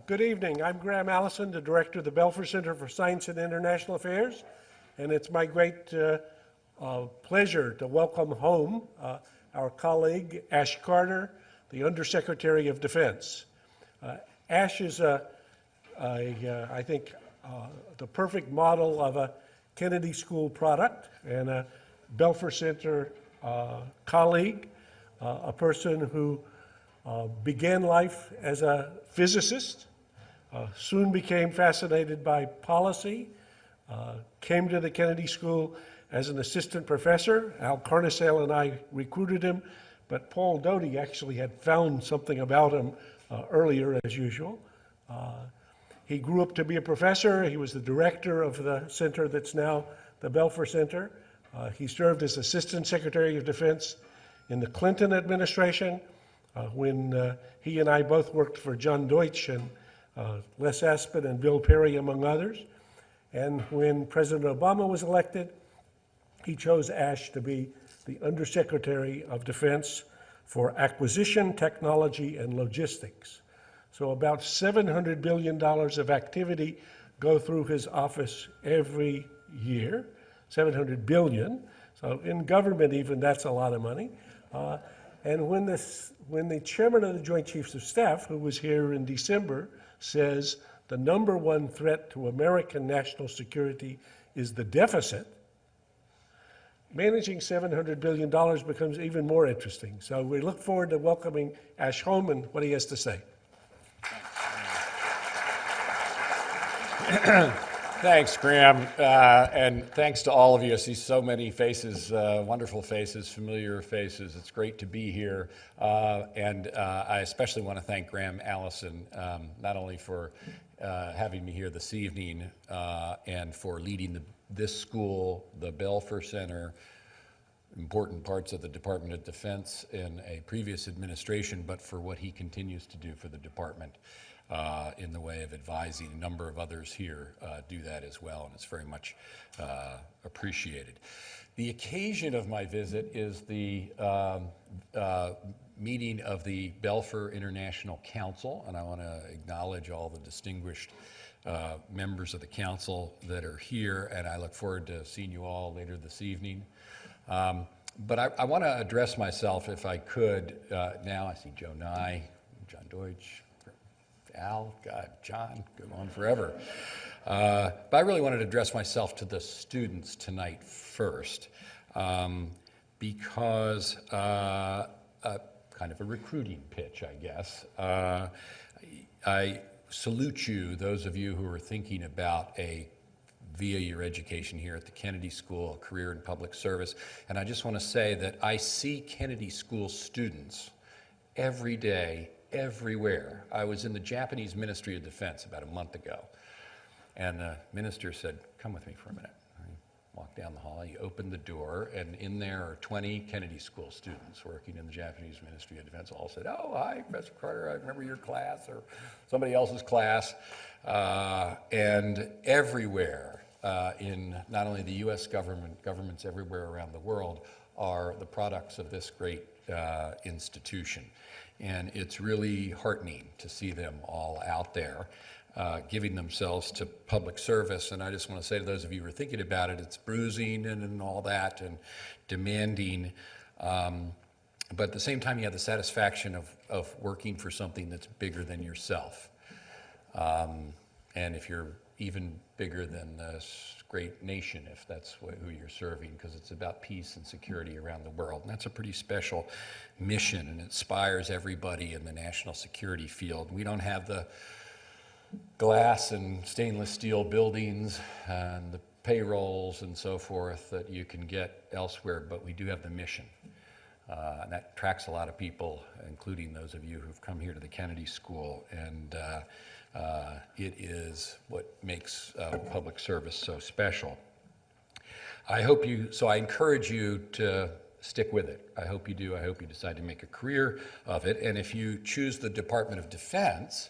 Good evening. I'm Graham Allison, the director of the Belfer Center for Science and International Affairs, and it's my great pleasure to welcome home our colleague, Ash Carter, the Undersecretary of Defense. Ash is, I think, the perfect model of a Kennedy School product and a Belfer Center colleague, a person who began life as a physicist, soon became fascinated by policy, came to the Kennedy School as an assistant professor. Al Carnesale and I recruited him, but Paul Doty actually had found something about him earlier, as usual. He grew up to be a professor. He was the director of the center that's now the Belfer Center. He served as Assistant Secretary of Defense in the Clinton administration, when he and I both worked for John Deutsch and Les Aspin and Bill Perry, among others. And when President Obama was elected, he chose Ash to be the Undersecretary of Defense for Acquisition, Technology, and Logistics. So about $700 billion of activity go through his office every year, 700 billion. So in government even, that's a lot of money. And when the chairman of the Joint Chiefs of Staff, who was here in December, says the number one threat to American national security is the deficit, managing $700 billion becomes even more interesting. So we look forward to welcoming Ash home and what he has to say. Thanks, Graham, and thanks to all of you. I see so many faces, wonderful faces, familiar faces. It's great to be here, and I especially want to thank Graham Allison, not only for having me here this evening and for leading this school, the Belfer Center, important parts of the Department of Defense in a previous administration, but for what he continues to do for the department. In the way of advising. A number of others here do that as well, and it's very much appreciated. The occasion of my visit is the meeting of the Belfer International Council, and I want to acknowledge all the distinguished members of the council that are here, and I look forward to seeing you all later this evening. But I want to address myself, if I could, now. I see Joe Nye, John Deutsch, Al, God, John, go on forever. But I really wanted to address myself to the students tonight first, because kind of a recruiting pitch, I guess. I salute you, those of you who are thinking about via your education here at the Kennedy School, a career in public service. And I just want to say that I see Kennedy School students every day, everywhere. I was in the Japanese Ministry of Defense about a month ago, and the minister said, "Come with me for a minute." I walked down the hall, he opened the door, and in there are 20 Kennedy School students working in the Japanese Ministry of Defense. All said, "Oh, hi, Professor Carter, I remember your class," or somebody else's class. And everywhere in not only the US government, governments everywhere around the world are the products of this great institution. And it's really heartening to see them all out there giving themselves to public service. And I just want to say to those of you who are thinking about it, it's bruising and all that and demanding. But at the same time, you have the satisfaction of working for something that's bigger than yourself. And if you're even bigger than this great nation, if that's who you're serving, because it's about peace and security around the world. And that's a pretty special mission, and it inspires everybody in the national security field. We don't have the glass and stainless steel buildings and the payrolls and so forth that you can get elsewhere, but we do have the mission. And that attracts a lot of people, including those of you who've come here to the Kennedy School. And it is what makes public service so special. I encourage you to stick with it. I hope you do. I hope you decide to make a career of it. And if you choose the Department of Defense,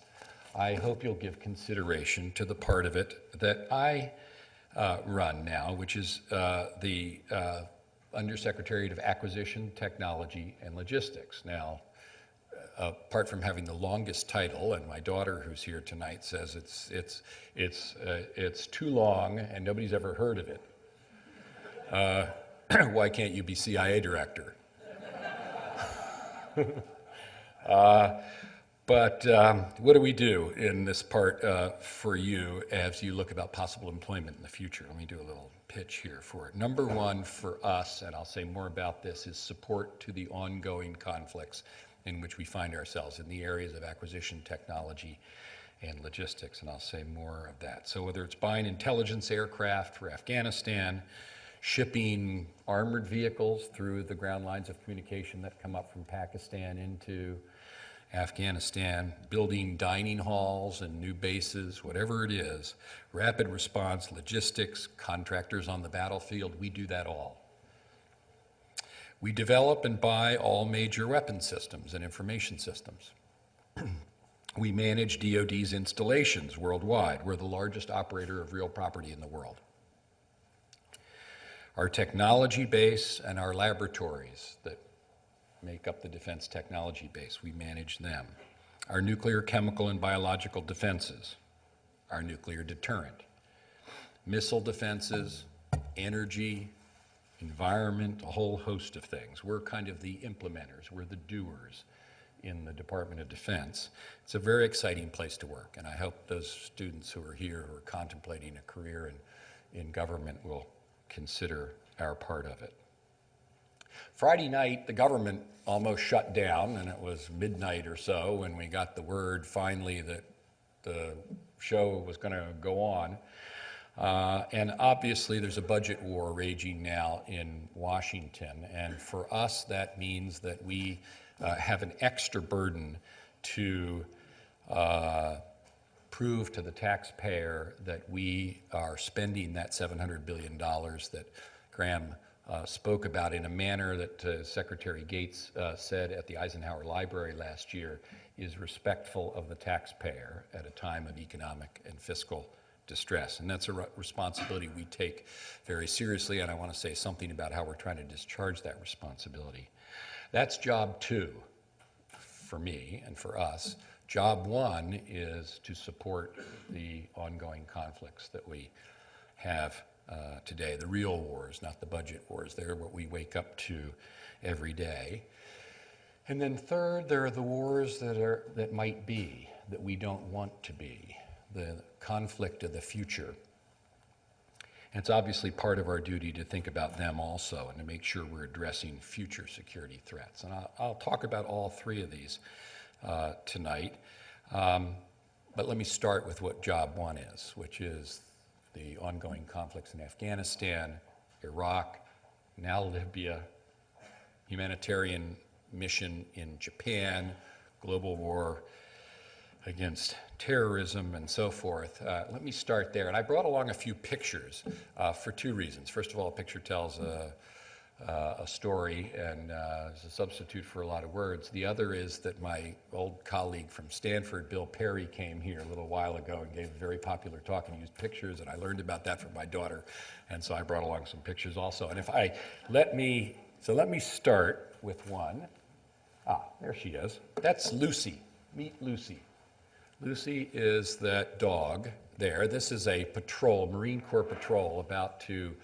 I hope you'll give consideration to the part of it that I run now, which is the Undersecretary of Acquisition, Technology, and Logistics. Now, apart from having the longest title, and my daughter who's here tonight says it's too long and nobody's ever heard of it. Why can't you be CIA director? But what do we do in this part for you as you look about possible employment in the future? Let me do a little pitch here for it. Number one for us, and I'll say more about this, is support to the ongoing conflicts in which we find ourselves in the areas of acquisition technology and logistics, and I'll say more of that. So whether it's buying intelligence aircraft for Afghanistan, shipping armored vehicles through the ground lines of communication that come up from Pakistan into Afghanistan, building dining halls and new bases, whatever it is, rapid response, logistics, contractors on the battlefield, we do that all. We develop and buy all major weapon systems and information systems. We manage DoD's installations worldwide. We're the largest operator of real property in the world. Our technology base and our laboratories that make up the defense technology base, we manage them. Our nuclear, chemical, and biological defenses, our nuclear deterrent, missile defenses, energy, environment, a whole host of things. We're kind of the implementers, we're the doers in the Department of Defense. It's a very exciting place to work, and I hope those students who are here who are contemplating a career in government will consider our part of it. Friday night, the government almost shut down, and it was midnight or so when we got the word finally that the show was going to go on. And obviously, there's a budget war raging now in Washington, and for us, that means that we have an extra burden to prove to the taxpayer that we are spending that $700 billion that Graham spoke about in a manner that Secretary Gates said at the Eisenhower Library last year is respectful of the taxpayer at a time of economic and fiscal distress. And that's a responsibility we take very seriously, and I want to say something about how we're trying to discharge that responsibility. That's job two for me and for us. Job one is to support the ongoing conflicts that we have today, the real wars, not the budget wars. They're what we wake up to every day. And then third, there are the wars that might be, that we don't want to be, the conflict of the future. And it's obviously part of our duty to think about them also and to make sure we're addressing future security threats. And I'll talk about all three of these tonight. But let me start with what job one is, which is the ongoing conflicts in Afghanistan, Iraq, now Libya, humanitarian mission in Japan, global war against terrorism and so forth. Let me start there. And I brought along a few pictures for two reasons. First of all, a picture tells a story and is a substitute for a lot of words. The other is that my old colleague from Stanford, Bill Perry, came here a little while ago and gave a very popular talk and used pictures, and I learned about that from my daughter, and so I brought along some pictures also. And let me start with one. There she is. That's Lucy. Meet Lucy. Lucy is that dog there. This is a patrol, Marine Corps patrol, about to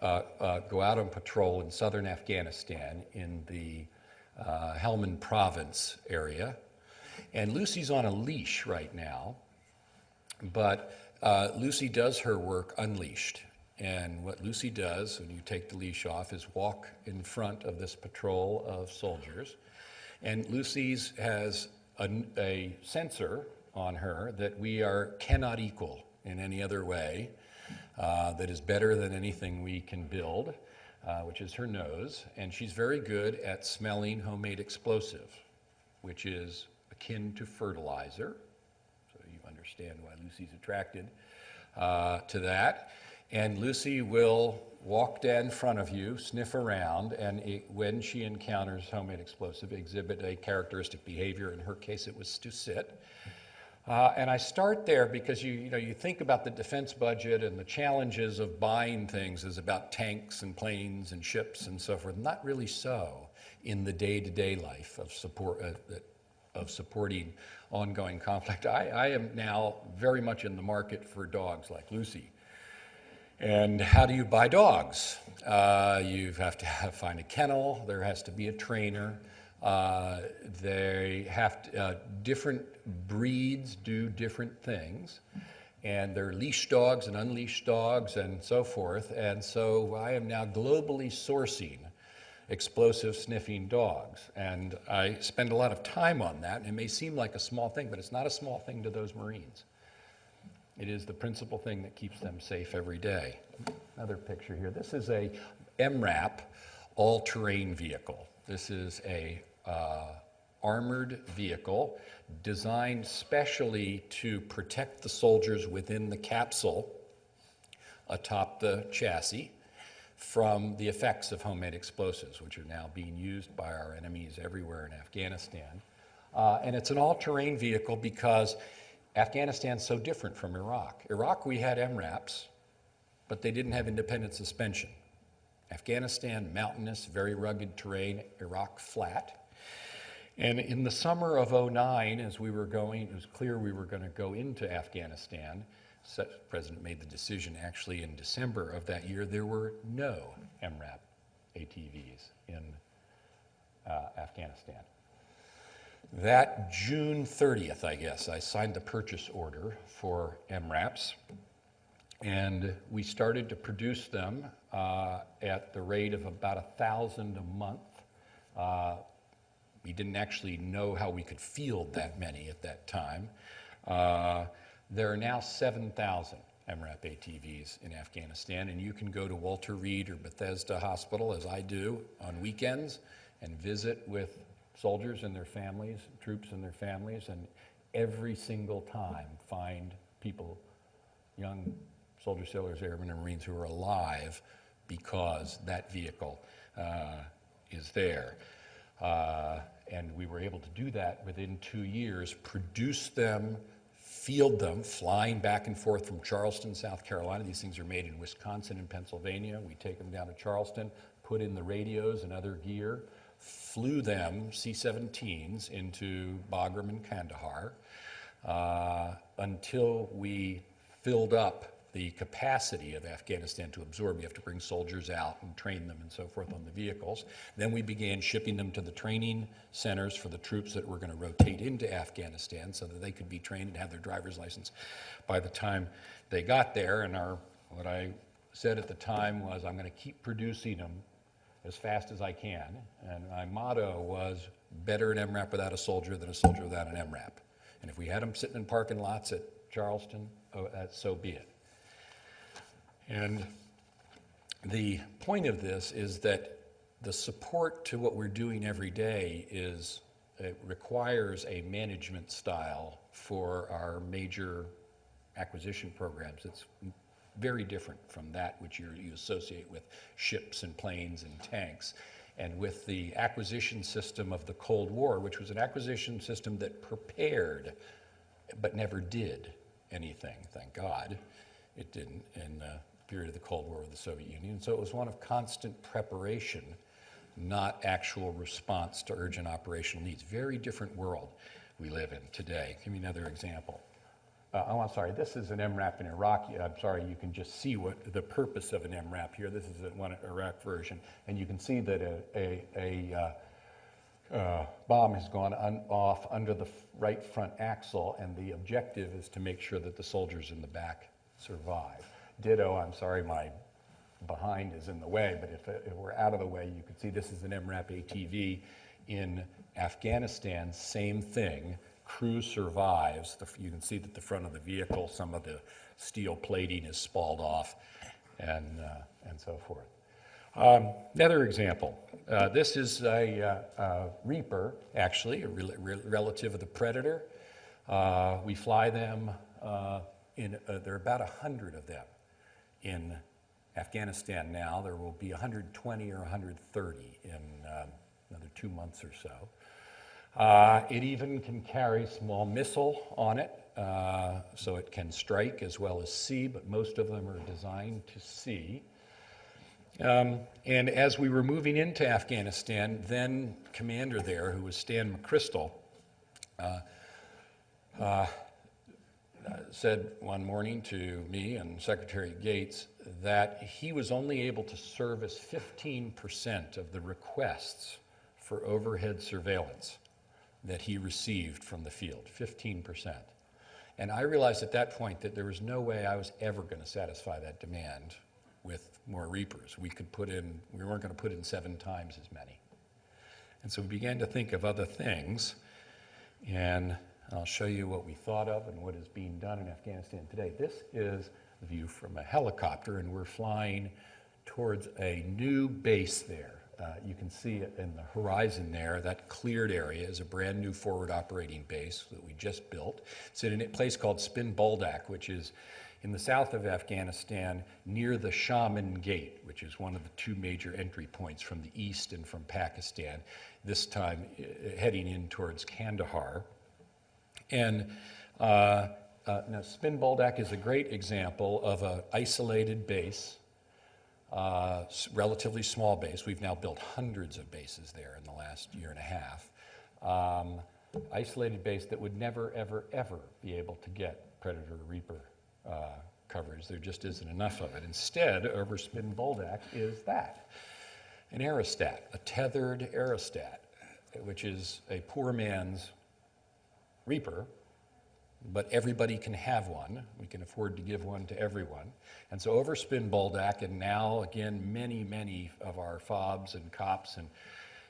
go out on patrol in southern Afghanistan in the Helmand province area. And Lucy's on a leash right now, but Lucy does her work unleashed. And what Lucy does when you take the leash off is walk in front of this patrol of soldiers. And Lucy's has a sensor on her that we cannot equal in any other way, that is better than anything we can build, which is her nose. And she's very good at smelling homemade explosive, which is akin to fertilizer. So you understand why Lucy's attracted to that. And Lucy will walk down in front of you, sniff around, and when she encounters homemade explosive, exhibit a characteristic behavior. In her case, it was to sit. And I start there because you think about the defense budget and the challenges of buying things as about tanks and planes and ships and so forth. Not really so in the day-to-day life of support that of supporting ongoing conflict. I am now very much in the market for dogs like Lucy. And how do you buy dogs? You have to find a kennel, there has to be a trainer. They have to, different breeds do different things. And there are leash dogs and unleashed dogs and so forth. And so I am now globally sourcing explosive sniffing dogs. And I spend a lot of time on that. And it may seem like a small thing, but it's not a small thing to those Marines. It is the principal thing that keeps them safe every day. Another picture here. This is a MRAP all-terrain vehicle. This is a armored vehicle designed specially to protect the soldiers within the capsule atop the chassis from the effects of homemade explosives, which are now being used by our enemies everywhere in Afghanistan. And it's an all-terrain vehicle because Afghanistan's so different from Iraq. Iraq, we had MRAPs, but they didn't have independent suspension. Afghanistan, mountainous, very rugged terrain. Iraq, flat. And in the summer of '09, as we were going, it was clear we were going to go into Afghanistan. The President made the decision actually in December of that year. There were no MRAP ATVs in Afghanistan. That June 30th, I guess, I signed the purchase order for MRAPs, and we started to produce them at the rate of about 1,000 a month. We didn't actually know how we could field that many at that time. There are now 7,000 MRAP ATVs in Afghanistan, and you can go to Walter Reed or Bethesda Hospital, as I do, on weekends, and visit with soldiers and their families, troops and their families, and every single time find people, young soldiers, sailors, airmen, and Marines who are alive because that vehicle is there. And we were able to do that within 2 years, produce them, field them, flying back and forth from Charleston, South Carolina. These things are made in Wisconsin and Pennsylvania. We take them down to Charleston, put in the radios and other gear, flew them, C-17s, into Bagram and Kandahar until we filled up the capacity of Afghanistan to absorb. You have to bring soldiers out and train them and so forth on the vehicles. Then we began shipping them to the training centers for the troops that were going to rotate into Afghanistan so that they could be trained and have their driver's license by the time they got there. And what I said at the time was, I'm going to keep producing them as fast as I can. And my motto was, better an MRAP without a soldier than a soldier without an MRAP. And if we had them sitting in parking lots at Charleston, so be it. And the point of this is that the support to what we're doing every day requires a management style for our major acquisition programs. It's very different from that which you associate with ships and planes and tanks. And with the acquisition system of the Cold War, which was an acquisition system that prepared but never did anything, thank God it didn't in the period of the Cold War with the Soviet Union. So it was one of constant preparation, not actual response to urgent operational needs. Very different world we live in today. Give me another example. I'm sorry, this is an MRAP in Iraq. I'm sorry, you can just see what the purpose of an MRAP here. This is one Iraq version, and you can see that a bomb has gone off under the right front axle, and the objective is to make sure that the soldiers in the back survive. Ditto, I'm sorry, my behind is in the way, but if we're out of the way, you can see this is an MRAP ATV in Afghanistan, same thing. Crew survives. You can see that the front of the vehicle, some of the steel plating is spalled off, and so forth. Another example. This is a Reaper, actually, a relative of the Predator. We fly them there are about 100 of them in Afghanistan now. There will be 120 or 130 in another 2 months or so. It even can carry small missile on it, so it can strike as well as see, but most of them are designed to see. And as we were moving into Afghanistan, then commander there, who was Stan McChrystal, said one morning to me and Secretary Gates that he was only able to service 15% of the requests for overhead surveillance that he received from the field, 15%. And I realized at that point that there was no way I was ever going to satisfy that demand with more Reapers. We weren't going to put in 7 times as many. And so we began to think of other things, and I'll show you what we thought of and what is being done in Afghanistan today. This is the view from a helicopter, and we're flying towards a new base there. You can see it in the horizon there. That cleared area is a brand new forward operating base that we just built. It's in a place called Spin Boldak, which is in the south of Afghanistan near the Shaman Gate, which is one of the 2 major entry points from the east and from Pakistan, this time heading in towards Kandahar. And now Spin Boldak is a great example of an isolated base, relatively small base. We've now built hundreds of bases there in the last year and a half. Isolated base that would never, ever, ever be able to get Predator Reaper coverage. There just isn't enough of it. Instead, over Spin Boldak is that, an aerostat, a tethered aerostat, which is a poor man's Reaper, but everybody can have one. We can afford to give one to everyone. And so over Spin Boldak, and now again many, many of our FOBs and COPs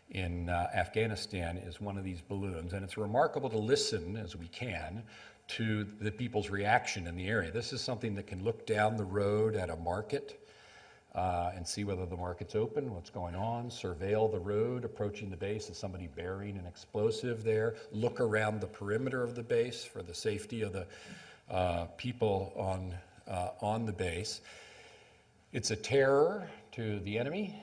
in Afghanistan is one of these balloons. And it's remarkable to listen, as we can, to the people's reaction in the area. This is something that can look down the road at a market and see whether the market's open, what's going on, surveil the road approaching the base. Is somebody bearing an explosive there? Look around the perimeter of the base for the safety of the people on the base. It's a terror to the enemy,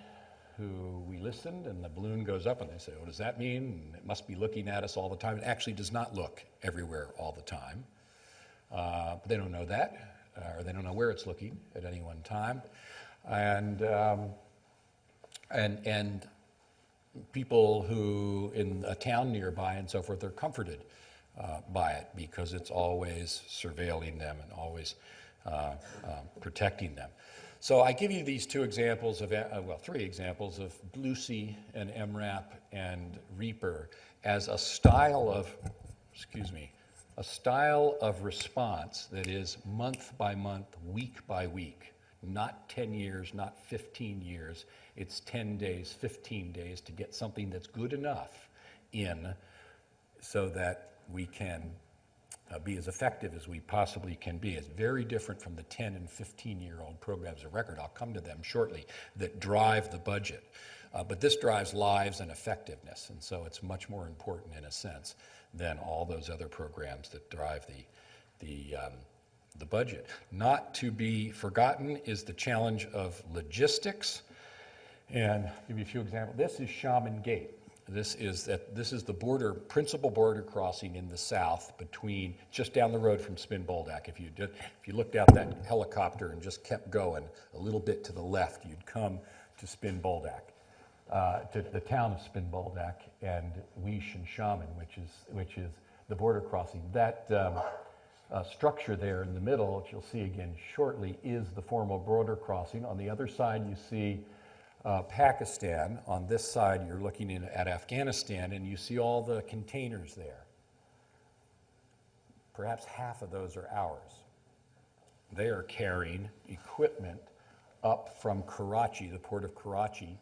who we listened, and the balloon goes up and they say, what does that mean? And it must be looking at us all the time. It actually does not look everywhere all the time. But they don't know that, or they don't know where it's looking at any one time. And people who in a town nearby and so forth are comforted by it because it's always surveilling them and always protecting them. So I give you these 2 examples of, well, 3 examples of Bluesy and MRAP and Reaper as a style of, a style of response that is month by month, week by week. Not 10 years, not 15 years. It's 10 days, 15 days to get something that's good enough in so that we can be as effective as we possibly can be. It's very different from the 10 and 15-year-old programs of record, I'll come to them shortly, that drive the budget. But this drives lives and effectiveness, and so it's much more important in a sense than all those other programs that drive the budget. Not to be forgotten is the challenge of logistics. And I'll give you a few examples. This is Shaman Gate. This is the principal border crossing in the south between, just down the road from Spin Boldak. If you looked out that helicopter and just kept going a little bit to the left, you'd come to Spin Boldak, to the town of Spin Boldak and Weish and Shaman, which is the border crossing. That structure there in the middle, which you'll see again shortly, is the formal border crossing. On the other side, you see Pakistan. On this side, you're looking at Afghanistan, and you see all the containers there. Perhaps half of those are ours. They are carrying equipment up from Karachi, the port of Karachi,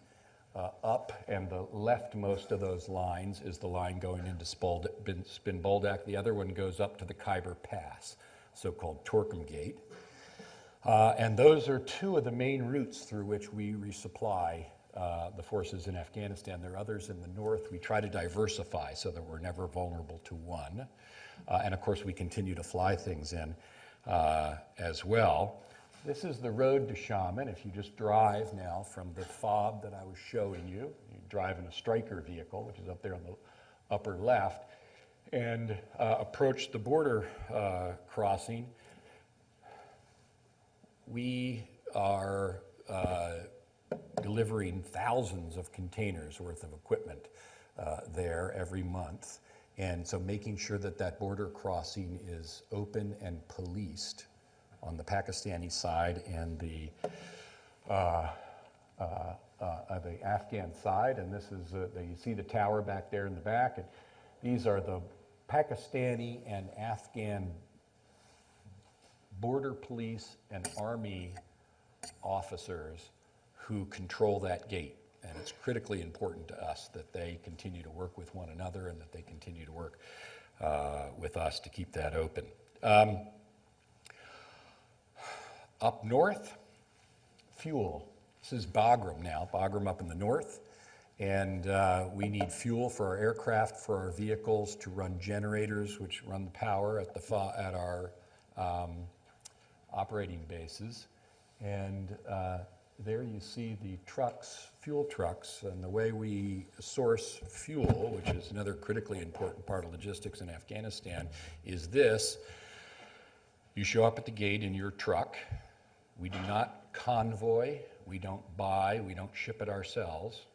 up, and the leftmost of those lines is the line going into Spin Boldak. The other one goes up to the Khyber Pass, so-called Torkham Gate. And those are 2 of the main routes through which we resupply the forces in Afghanistan. There are others in the north. We try to diversify so that we're never vulnerable to one. And of course, we continue to fly things in as well. This is the road to Shaman. If you just drive now from the FOB that I was showing you, you drive in a Stryker vehicle, which is up there on the upper left, and approach the border crossing. We are delivering thousands of containers worth of equipment there every month. And so making sure that that border crossing is open and policed on the Pakistani side and the Afghan side. And this is, you see the tower back there in the back. And these are the Pakistani and Afghan border police and army officers who control that gate. And it's critically important to us that they continue to work with one another and that they continue to work with us to keep that open. Up north, fuel. This is Bagram now, Bagram up in the north. And we need fuel for our aircraft, for our vehicles, to run generators, which run the power at our operating bases. And there you see the trucks, fuel trucks, and the way we source fuel, which is another critically important part of logistics in Afghanistan, is this. You show up at the gate in your truck. We do not convoy, we don't buy, we don't ship it ourselves.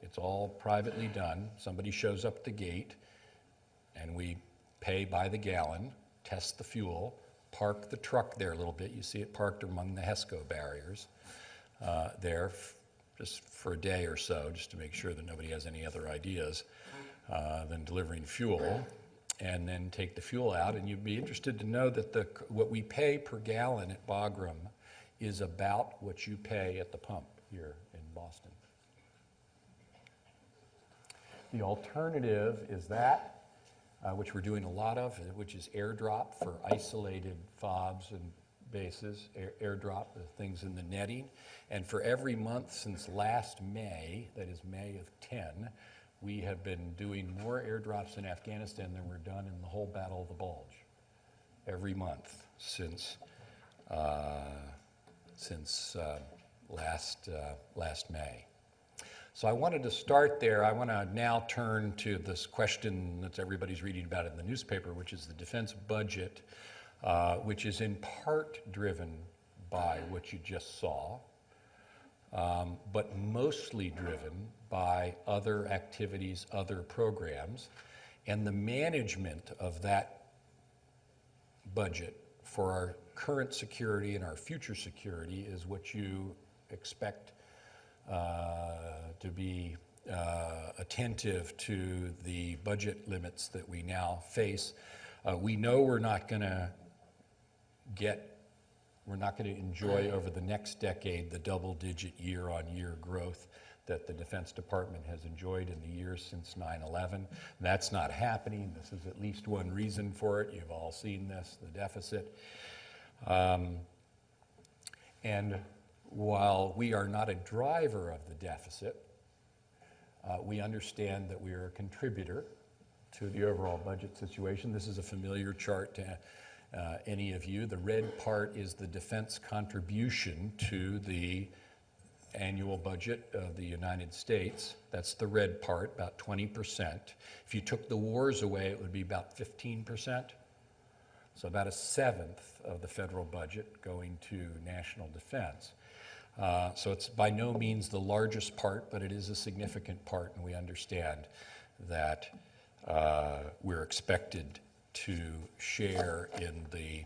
It's all privately done. Somebody shows up at the gate, and we pay by the gallon, test the fuel, park the truck there a little bit. You see it parked among the HESCO barriers there just for a day or so, just to make sure that nobody has any other ideas than delivering fuel, and then take the fuel out. And you'd be interested to know that what we pay per gallon at Bagram is about what you pay at the pump here in Boston. The alternative is that, which we're doing a lot of, which is airdrop for isolated FOBs and bases, airdrop, the things in the netting. And for every month since last May, that is May of 10, we have been doing more airdrops in Afghanistan than were done in the whole Battle of the Bulge. Every month since last May. So I wanted to start there. I want to now turn to this question that everybody's reading about in the newspaper, which is the defense budget, which is in part driven by what you just saw, but mostly driven by other activities, other programs, and the management of that budget for our current security and our future security is what you expect to be attentive to the budget limits that we now face. We know we're not going to enjoy over the next decade the double-digit year-on-year growth that the Defense Department has enjoyed in the years since 9/11. That's not happening. This is at least one reason for it. You've all seen this, the deficit. And while we are not a driver of the deficit, we understand that we are a contributor to the overall budget situation. This is a familiar chart to any of you. The red part is the defense contribution to the annual budget of the United States. That's the red part, about 20%. If you took the wars away, it would be about 15%. So about a seventh of the federal budget going to national defense. So it's by no means the largest part, but it is a significant part, and we understand that we're expected to share in the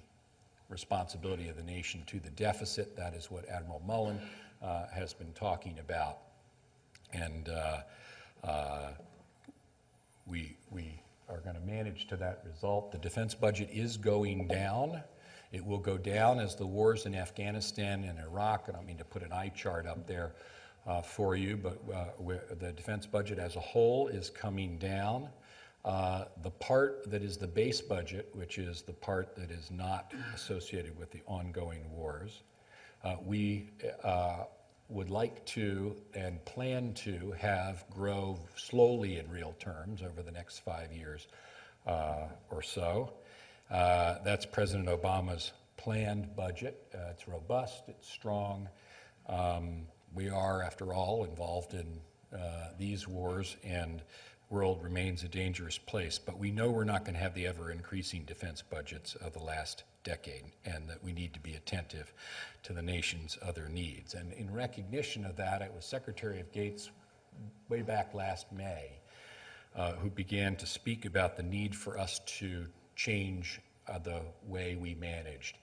responsibility of the nation to the deficit. That is what Admiral Mullen has been talking about. And we are going to manage to that result. The defense budget is going down. It will go down as the wars in Afghanistan and Iraq, I don't mean to put an eye chart up there for you, but the defense budget as a whole is coming down. The part that is the base budget, which is the part that is not associated with the ongoing wars, we would like to and plan to have grow slowly in real terms over the next 5 years or so. That's President Obama's planned budget. It's robust, it's strong. We are, after all, involved in these wars, and the world remains a dangerous place. But we know we're not going to have the ever-increasing defense budgets of the last decade, and that we need to be attentive to the nation's other needs. And in recognition of that, it was Secretary of Gates way back last May who began to speak about the need for us to change the way we managed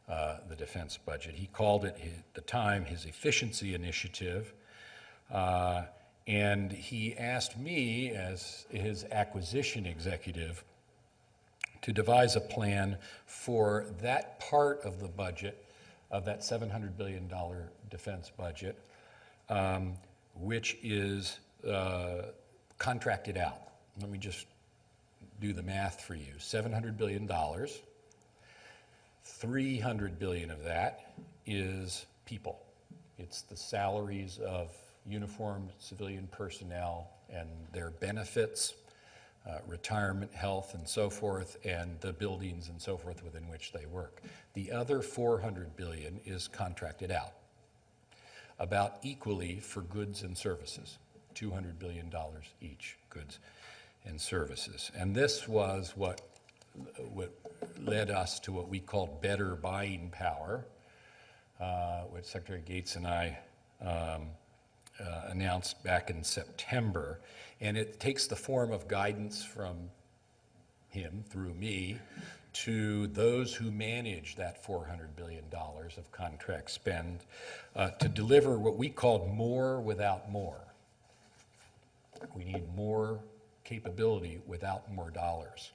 the defense budget. He called it, at the time, his efficiency initiative. And he asked me, as his acquisition executive, to devise a plan for that part of the budget, of that $700 billion defense budget, which is contracted out. Let me just do the math for you. $700 billion, $300 billion of that is people. It's the salaries of uniformed civilian personnel and their benefits, retirement, health, and so forth, and the buildings and so forth within which they work. The other $400 billion is contracted out, about equally for goods and services, $200 billion each, goods and services. And this was what led us to what we called better buying power, which Secretary Gates and I announced back in September. And it takes the form of guidance from him, through me, to those who manage that $400 billion of contract spend to deliver what we called more without more. We need more capability without more dollars.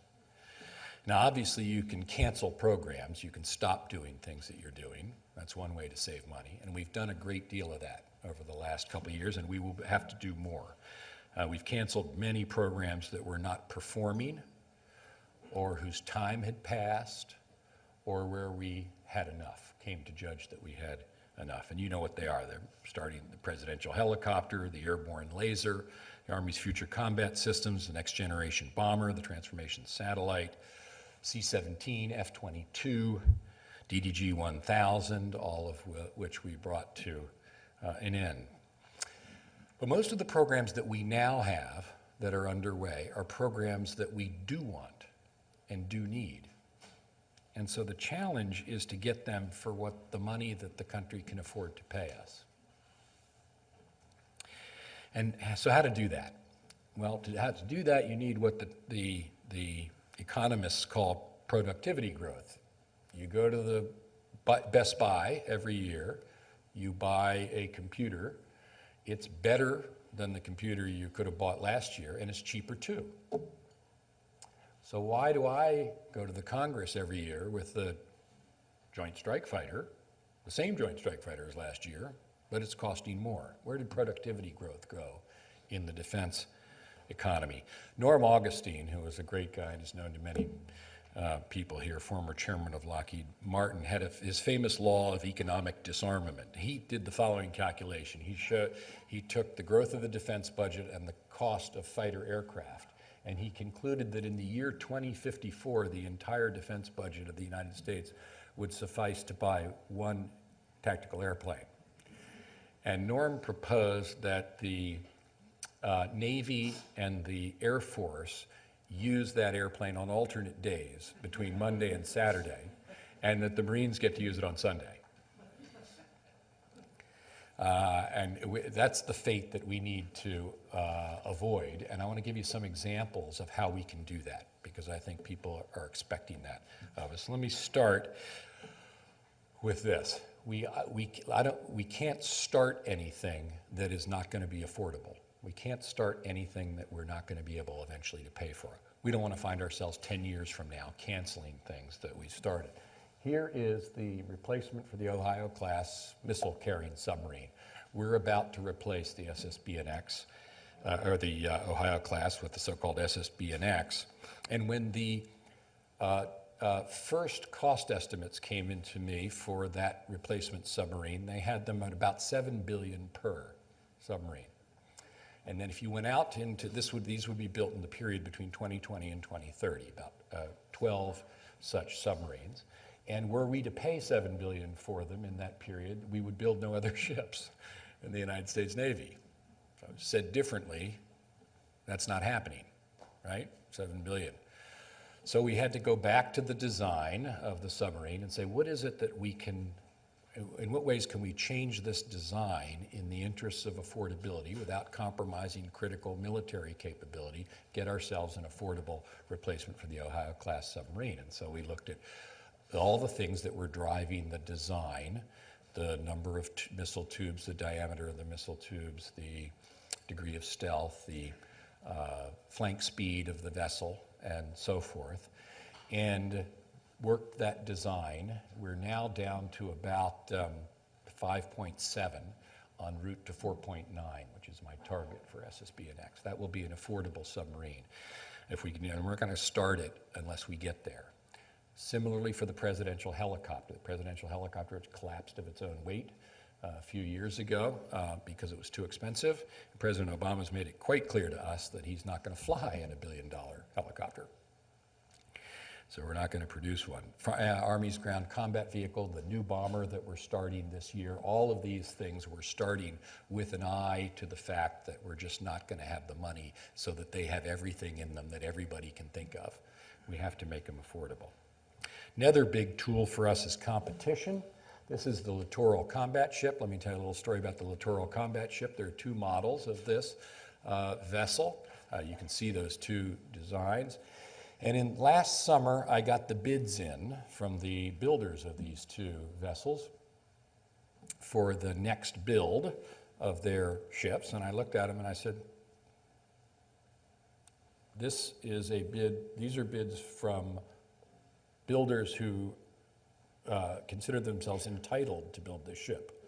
Now, obviously, you can cancel programs. You can stop doing things that you're doing. That's one way to save money. And we've done a great deal of that over the last couple of years, and we will have to do more. We've canceled many programs that were not performing, or whose time had passed, or where we had enough, came to judge that we had enough. And you know what they are. They're starting the presidential helicopter, the airborne laser, the Army's future combat systems, the next generation bomber, the transformation satellite, C-17, F-22, DDG-1000, all of which we brought to an end. But most of the programs that we now have that are underway are programs that we do want and do need. And so the challenge is to get them for what the money that the country can afford to pay us. And so how to do that? Well, how to do that, you need what the economists call productivity growth. You go to the Best Buy every year, you buy a computer. It's better than the computer you could have bought last year, and it's cheaper too. So why do I go to the Congress every year with the Joint Strike Fighter, the same Joint Strike Fighter as last year, but it's costing more? Where did productivity growth go in the defense economy? Norm Augustine, who was a great guy and is known to many people here, former chairman of Lockheed Martin, had his famous law of economic disarmament. He did the following calculation. He took the growth of the defense budget and the cost of fighter aircraft, and he concluded that in the year 2054, the entire defense budget of the United States would suffice to buy one tactical airplane. And Norm proposed that the Navy and the Air Force use that airplane on alternate days between Monday and Saturday, and that the Marines get to use it on Sunday. That's the fate that we need to avoid. And I want to give you some examples of how we can do that, because I think people are expecting that of us. Let me start with this. We can't start anything that is not going to be affordable. We can't start anything that we're not going to be able eventually to pay for. We don't want to find ourselves 10 years from now canceling things that we started. Here is the replacement for the Ohio-class missile-carrying submarine. We're about to replace the SSB&X, or the Ohio-class with the so-called SSB&X. And when the first cost estimates came into me for that replacement submarine, they had them at about $7 billion per submarine. And then if you went out into these would be built in the period between 2020 and 2030, about 12 such submarines. And were we to pay $7 billion for them in that period, we would build no other ships in the United States Navy. So said differently, that's not happening, right? $7 billion. So we had to go back to the design of the submarine and say, what is it that we can in what ways can we change this design in the interests of affordability without compromising critical military capability, get ourselves an affordable replacement for the Ohio-class submarine? And so we looked at all the things that were driving the design, the number of missile tubes, the diameter of the missile tubes, the degree of stealth, the flank speed of the vessel, and so forth, and worked that design. We're now down to about 5.7 en route to 4.9, which is my target for SSB&X. That will be an affordable submarine. If we can, and we're not going to start it unless we get there. Similarly for the presidential helicopter. The presidential helicopter collapsed of its own weight a few years ago because it was too expensive. President Obama's made it quite clear to us that he's not going to fly in $1 billion helicopter. So we're not going to produce one. Army's ground combat vehicle, the new bomber that we're starting this year, all of these things we're starting with an eye to the fact that we're just not going to have the money so that they have everything in them that everybody can think of. We have to make them affordable. Another big tool for us is competition. This is the Littoral Combat Ship. Let me tell you a little story about the Littoral Combat Ship. There are two models of this vessel. You can see those two designs. And last summer, I got the bids in from the builders of these two vessels for the next build of their ships. And I looked at them and I said, this is a bid, these are bids from builders who consider themselves entitled to build this ship.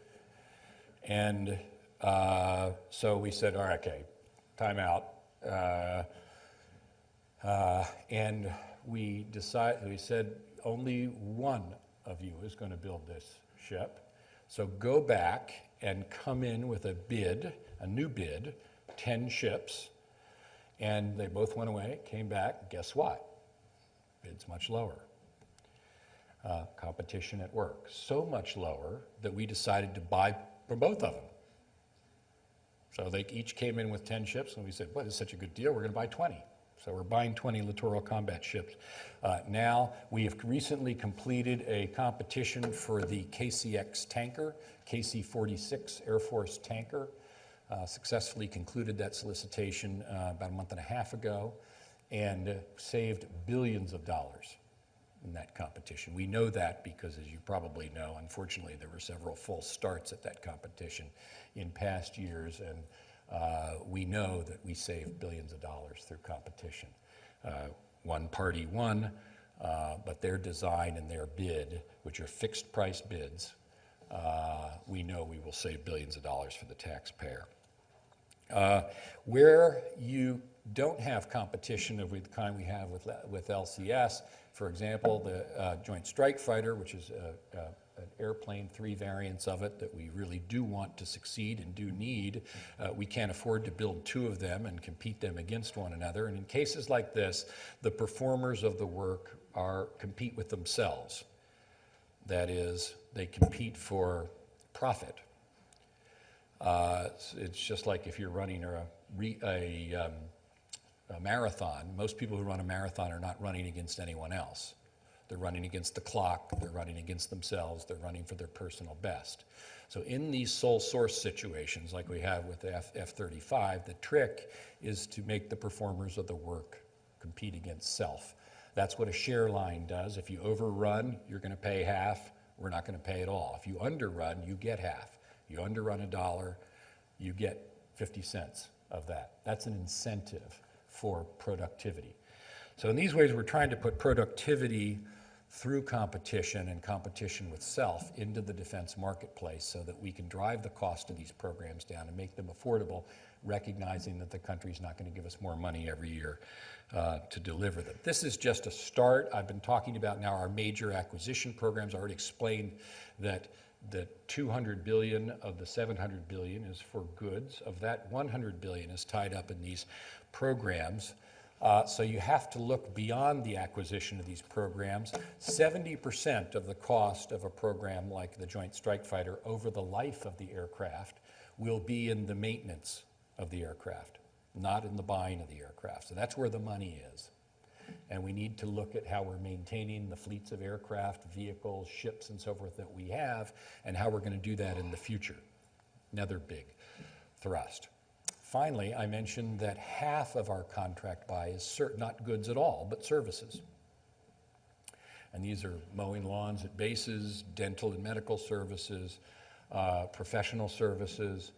And so we said, all right, okay, time out. And we said only one of you is going to build this ship. So go back and come in with a bid, a new bid, 10 ships. And they both went away, came back. Guess what? Bid's much lower. Competition at work. So much lower that we decided to buy from both of them. So they each came in with 10 ships, and we said, well, this is such a good deal, we're going to buy 20. So we're buying 20 littoral combat ships. Now, we have recently completed a competition for the KCX tanker, KC-46 Air Force tanker. Successfully concluded that solicitation about a month and a half ago and saved billions of dollars in that competition. We know that because, as you probably know, unfortunately, there were several false starts at that competition in past years, and we know that we saved billions of dollars through competition. One party won, but their design and their bid, which are fixed price bids, we know we will save billions of dollars for the taxpayer. Where you don't have competition of the kind we have with LCS, for example, the Joint Strike Fighter, which is an airplane, 3 variants of it that we really do want to succeed and do need. We can't afford to build 2 of them and compete them against one another. And in cases like this, the performers of the work compete with themselves. That is, they compete for profit. It's just like if you're running a marathon. Most people who run a marathon are not running against anyone else. They're running against the clock, they're running against themselves, they're running for their personal best. So in these sole source situations, like we have with the F-35, the trick is to make the performers of the work compete against self. That's what a share line does. If you overrun, you're going to pay half. We're not going to pay at all. If you underrun, you get half. You underrun $1, you get 50 cents of that. That's an incentive for productivity. So in these ways, we're trying to put productivity through competition and competition with self into the defense marketplace so that we can drive the cost of these programs down and make them affordable, recognizing that the country's not going to give us more money every year to deliver them. This is just a start. I've been talking about now our major acquisition programs. I already explained that the $200 billion of the $700 billion is for goods. Of that, $100 billion is tied up in these programs. So you have to look beyond the acquisition of these programs. 70% of the cost of a program like the Joint Strike Fighter over the life of the aircraft will be in the maintenance of the aircraft, not in the buying of the aircraft. So that's where the money is. And we need to look at how we're maintaining the fleets of aircraft, vehicles, ships, and so forth that we have, and how we're going to do that in the future. Another big thrust. Finally, I mentioned that half of our contract buy is not goods at all, but services. And these are mowing lawns at bases, dental and medical services, professional services,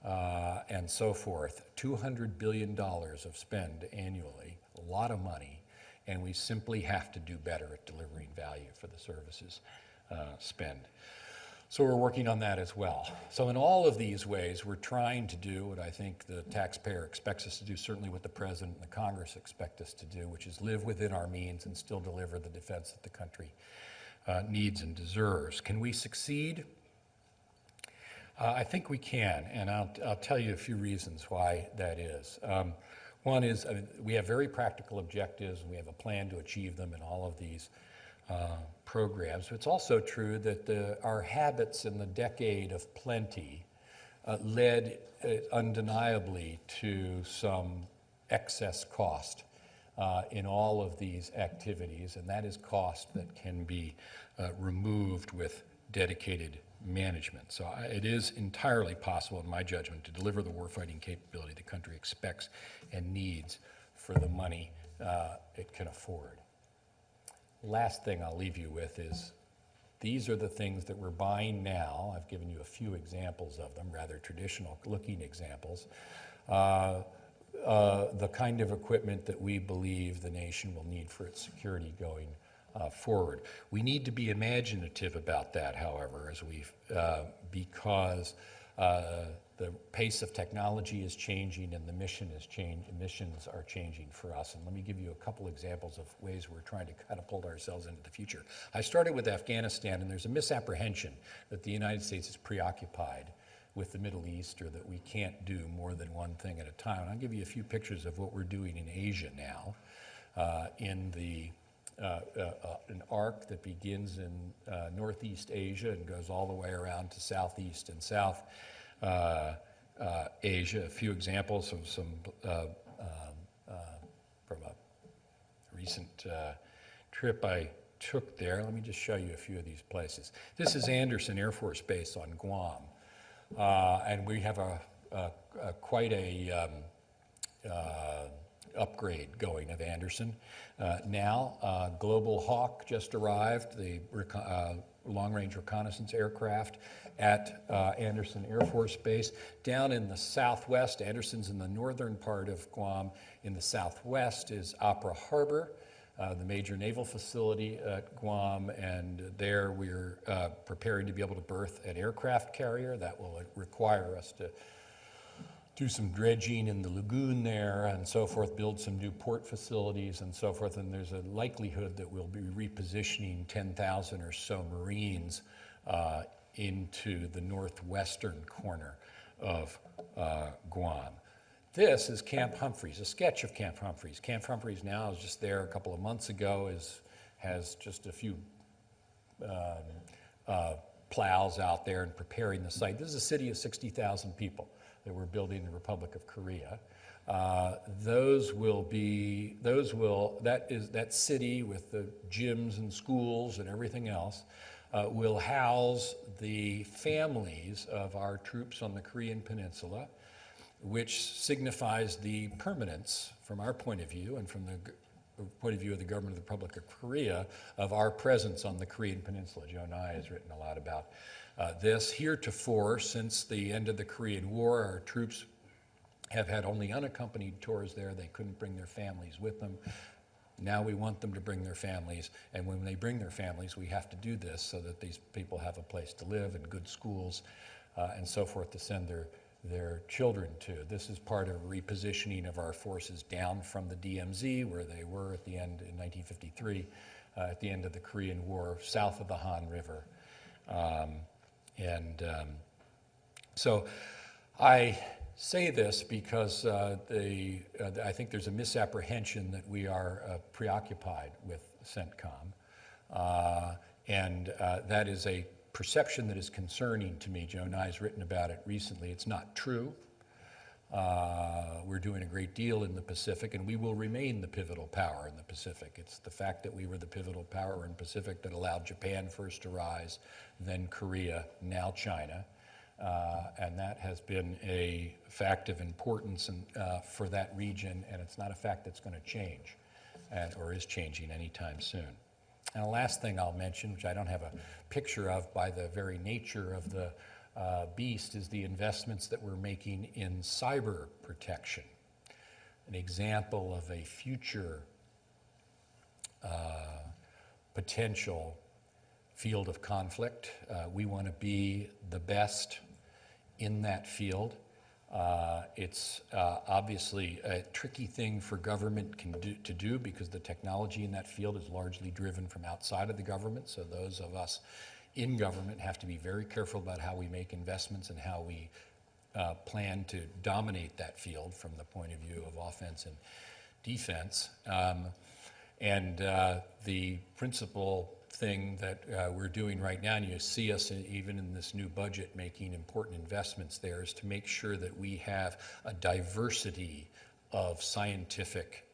and so forth. $200 billion of spend annually, a lot of money, and we simply have to do better at delivering value for the services spend. So we're working on that as well. So in all of these ways, we're trying to do what I think the taxpayer expects us to do, certainly what the President and the Congress expect us to do, which is live within our means and still deliver the defense that the country needs and deserves. Can we succeed? I think we can, and I'll tell you a few reasons why that is. One is, we have very practical objectives, and we have a plan to achieve them in all of these programs. It's also true that our habits in the decade of plenty led undeniably to some excess cost in all of these activities, and that is cost that can be removed with dedicated management. So it is entirely possible, in my judgment, to deliver the warfighting capability the country expects and needs for the money it can afford. Last thing I'll leave you with is these are the things that we're buying now. I've given you a few examples of them, rather traditional looking examples. The kind of equipment that we believe the nation will need for its security going forward. We need to be imaginative about that, however, because the pace of technology is changing and the missions are changing for us. And let me give you a couple examples of ways we're trying to catapult ourselves into the future. I started with Afghanistan, and there's a misapprehension that the United States is preoccupied with the Middle East, or that we can't do more than one thing at a time. And I'll give you a few pictures of what we're doing in Asia now, in an arc that begins in Northeast Asia and goes all the way around to Southeast and South Asia. A few examples of some from a recent trip I took there. Let me just show you a few of these places. This is Andersen Air Force Base on Guam, and we have quite a upgrade going of Andersen. Now, Global Hawk just arrived, the long-range reconnaissance aircraft at Andersen Air Force Base. Down in the southwest, Andersen's in the northern part of Guam. In the southwest is Opera Harbor, the major naval facility at Guam, and there we're preparing to be able to berth an aircraft carrier. That will require us to do some dredging in the lagoon there and so forth, build some new port facilities and so forth, and there's a likelihood that we'll be repositioning 10,000 or so Marines into the northwestern corner of Guam. This is Camp Humphreys, a sketch of Camp Humphreys. Camp Humphreys now is just there a couple of months ago, has just a few plows out there and preparing the site. This is a city of 60,000 people that we're building in the Republic of Korea. That city with the gyms and schools and everything else will house the families of our troops on the Korean Peninsula, which signifies the permanence, from our point of view and from the point of view of the government of the Republic of Korea, of our presence on the Korean Peninsula. Joe Nye has written a lot about this. Heretofore, since the end of the Korean War, our troops have had only unaccompanied tours there. They couldn't bring their families with them. Now we want them to bring their families, and when they bring their families, we have to do this so that these people have a place to live and good schools and so forth to send their children to. This is part of repositioning of our forces down from the DMZ, where they were at the end in 1953, at the end of the Korean War, south of the Han River. So I say this because I think there's a misapprehension that we are preoccupied with CENTCOM, and that is a perception that is concerning to me. Joe Nye's written about it recently. It's not true. We're doing a great deal in the Pacific, and we will remain the pivotal power in the Pacific. It's the fact that we were the pivotal power in the Pacific that allowed Japan first to rise, then Korea, now China. And that has been a fact of importance for that region, and it's not a fact that's going to change or is changing anytime soon. And the last thing I'll mention, which I don't have a picture of by the very nature of the beast, is the investments that we're making in cyber protection. An example of a future potential field of conflict. We want to be the best in that field. It's obviously a tricky thing for government to do because the technology in that field is largely driven from outside of the government. So those of us in government have to be very careful about how we make investments and how we plan to dominate that field from the point of view of offense and defense. The principal thing that we're doing right now, and you see us even in this new budget making important investments there, is to make sure that we have a diversity of scientific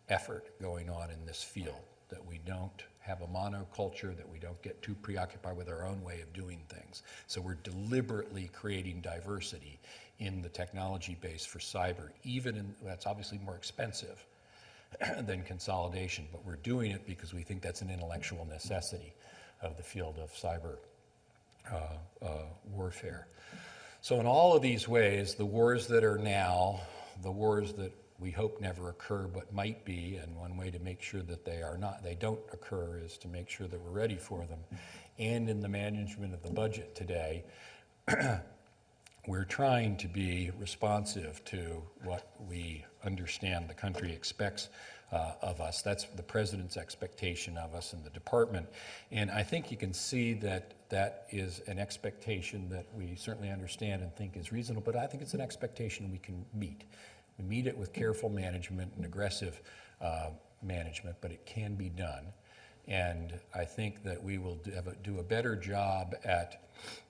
effort going on in this field, that we don't have a monoculture, that we don't get too preoccupied with our own way of doing things. So we're deliberately creating diversity in the technology base for cyber, that's obviously more expensive than consolidation, but we're doing it because we think that's an intellectual necessity of the field of cyber warfare. So in all of these ways, the wars that are now, the wars that we hope never occur but might be, and one way to make sure that they don't occur is to make sure that we're ready for them. And in the management of the budget today, we're trying to be responsive to what we understand the country expects of us. That's the president's expectation of us in the department. And I think you can see that that is an expectation that we certainly understand and think is reasonable, but I think it's an expectation we can meet. We meet it with careful management and aggressive management, but it can be done. And I think that we will do a better job at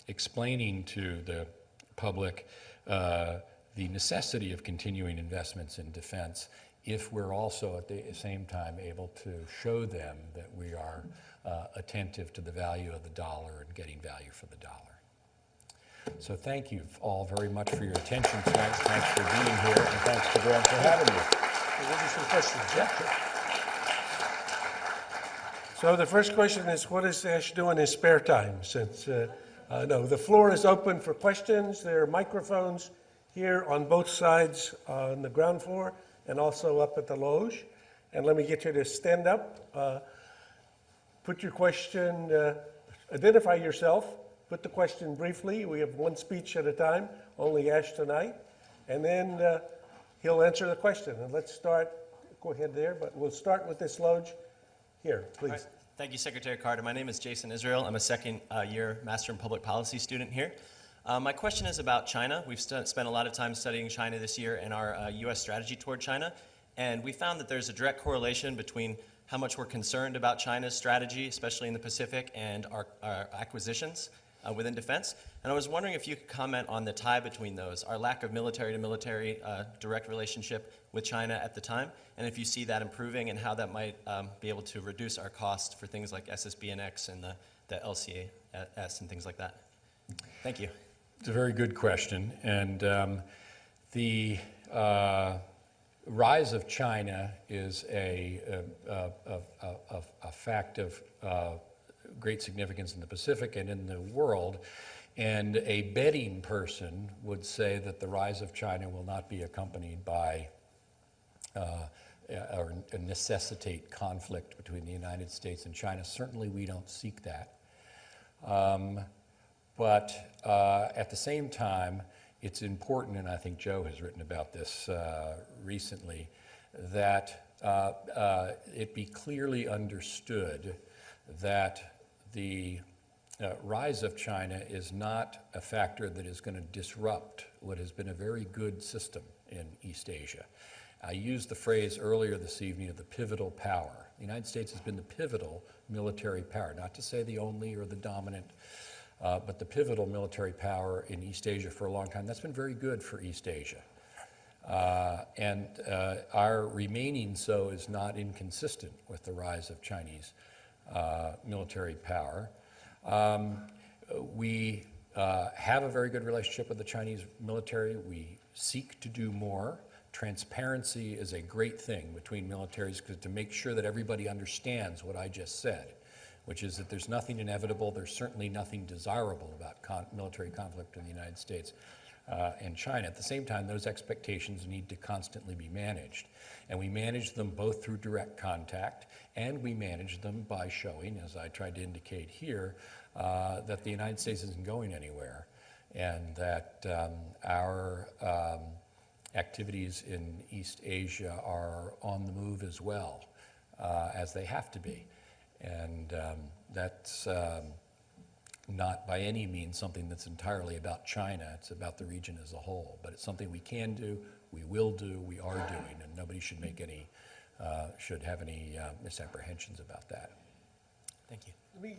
explaining to the public the necessity of continuing investments in defense if we're also at the same time able to show them that we are attentive to the value of the dollar and getting value for the dollar. So thank you all very much for your attention tonight. Thanks for being here, and thanks to Grant for having me. We'll give you some questions. Yeah. So the first question is, what does Ash do in his spare time? Since no, the floor is open for questions. There are microphones here on both sides on the ground floor and also up at the loge. And let me get you to stand up. Put your question, identify yourself, put the question briefly. We have one speech at a time, only Ash tonight. And then he'll answer the question. And let's start, go ahead there, but we'll start with this loge. Here, please. Right. Thank you, Secretary Carter. My name is Jason Israel. I'm a second-year Master in Public Policy student here. My question is about China. We've spent a lot of time studying China this year and our U.S. strategy toward China, and we found that there's a direct correlation between how much we're concerned about China's strategy, especially in the Pacific, and our acquisitions within defense. And I was wondering if you could comment on the tie between those, our lack of military-to-military direct relationship with China at the time, and if you see that improving and how that might be able to reduce our cost for things like SSBNX and the LCAS and things like that. Thank you. It's a very good question, and the rise of China is a fact of great significance in the Pacific and in the world, and a betting person would say that the rise of China will not be accompanied by or necessitate conflict between the United States and China. Certainly we don't seek that. But at the same time, it's important, and I think Joe has written about this recently, that it be clearly understood that the rise of China is not a factor that is going to disrupt what has been a very good system in East Asia. I used the phrase earlier this evening of the pivotal power. The United States has been the pivotal military power, not to say the only or the dominant but the pivotal military power in East Asia for a long time. That's been very good for East Asia. And our remaining so is not inconsistent with the rise of Chinese military power. We have a very good relationship with the Chinese military. We seek to do more. Transparency is a great thing between militaries to make sure that everybody understands what I just said, which is that there's nothing inevitable, there's certainly nothing desirable about military conflict in the United States and China. At the same time, those expectations need to constantly be managed. And we manage them both through direct contact, and we manage them by showing, as I tried to indicate here, that the United States isn't going anywhere, and that our activities in East Asia are on the move as well, as they have to be. And that's not by any means something that's entirely about China. It's about the region as a whole. But it's something we can do, we will do, we are doing, and nobody should make any, should have any misapprehensions about that. Thank you. Let me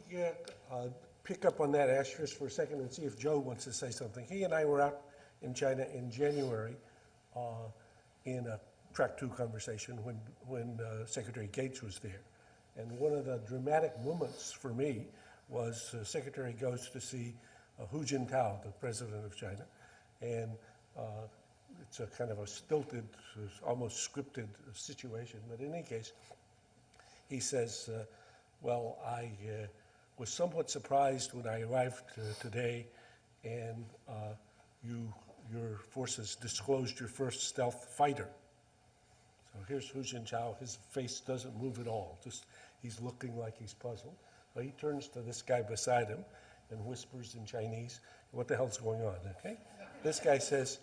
pick up on that asterisk for a second and see if Joe wants to say something. He and I were out in China in January in a track 2 conversation when Secretary Gates was there. And one of the dramatic moments for me was Secretary goes to see Hu Jintao, the president of China, and it's a kind of a stilted, almost scripted situation. But in any case, he says, well, I was somewhat surprised when I arrived today and your forces disclosed your first stealth fighter. So here's Hu Jintao. His face doesn't move at all. Just he's looking like he's puzzled. So he turns to this guy beside him and whispers in Chinese, what the hell's going on, okay? This guy says,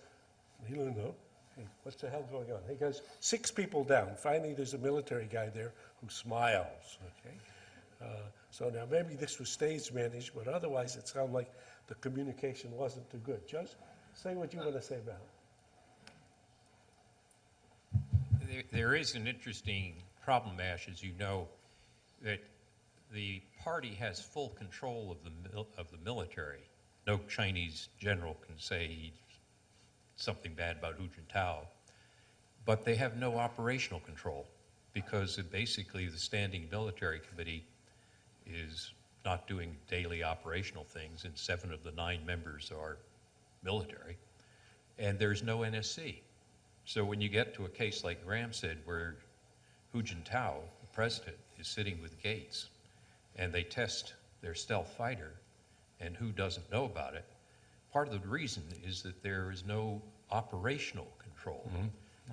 he don't know. Hey, what's the hell going on? He goes, 6 people down. Finally, there's a military guy there who smiles, okay? So now maybe this was stage managed, but otherwise it sounded like the communication wasn't too good. Just say what you want to say about it. There is an interesting problem, Ash, as you know, that the party has full control of the military. No Chinese general can say something bad about Hu Jintao, but they have no operational control because basically the Standing Military Committee is not doing daily operational things, and 7 of the 9 members are military, and there's no NSC. So when you get to a case like Graham said, where Hu Jintao, the president, is sitting with Gates, and they test their stealth fighter, and who doesn't know about it, part of the reason is that there is no operational control. Mm-hmm.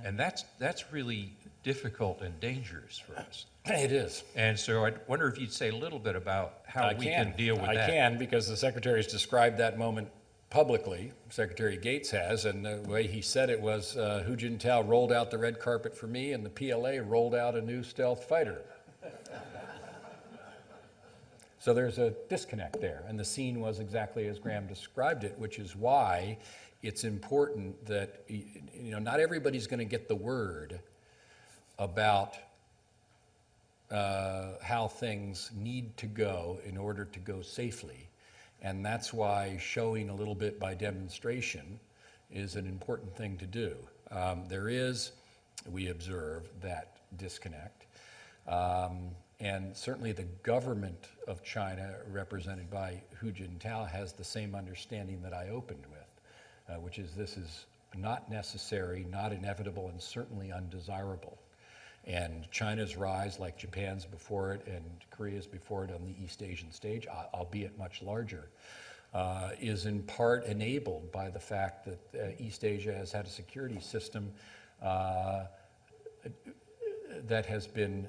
And that's really difficult and dangerous for us. It is. And so I wonder if you'd say a little bit about how we can deal with that. I can, because the Secretary's described that moment publicly, Secretary Gates has, and the way he said it was, Hu Jintao rolled out the red carpet for me, and the PLA rolled out a new stealth fighter. So there's a disconnect there, and the scene was exactly as Graham described it, which is why it's important that, not everybody's going to get the word about how things need to go in order to go safely. And that's why showing a little bit by demonstration is an important thing to do. There is, we observe, that disconnect. And certainly the government of China, represented by Hu Jintao, has the same understanding that I opened with, which is this is not necessary, not inevitable, and certainly undesirable. And China's rise, like Japan's before it and Korea's before it on the East Asian stage, albeit much larger, is in part enabled by the fact that East Asia has had a security system that has been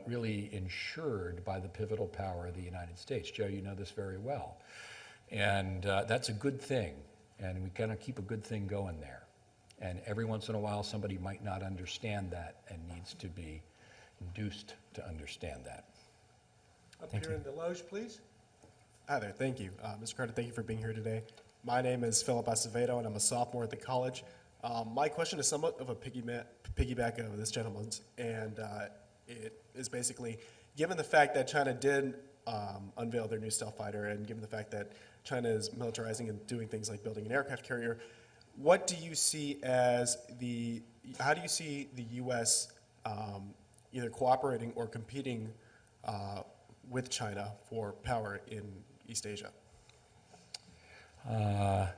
really ensured by the pivotal power of the United States. Joe, you know this very well. And that's a good thing, and we kind of keep a good thing going there. And every once in a while, somebody might not understand that and needs to be induced to understand that. Up here in the loge, please. Hi there, thank you. Mr. Carter, thank you for being here today. My name is Philip Acevedo, and I'm a sophomore at the college. My question is somewhat of a piggyback of this gentleman's, and it is basically, given the fact that China did unveil their new stealth fighter, and given the fact that China is militarizing and doing things like building an aircraft carrier, what do you see as how do you see the U.S. Either cooperating or competing with China for power in East Asia? Well,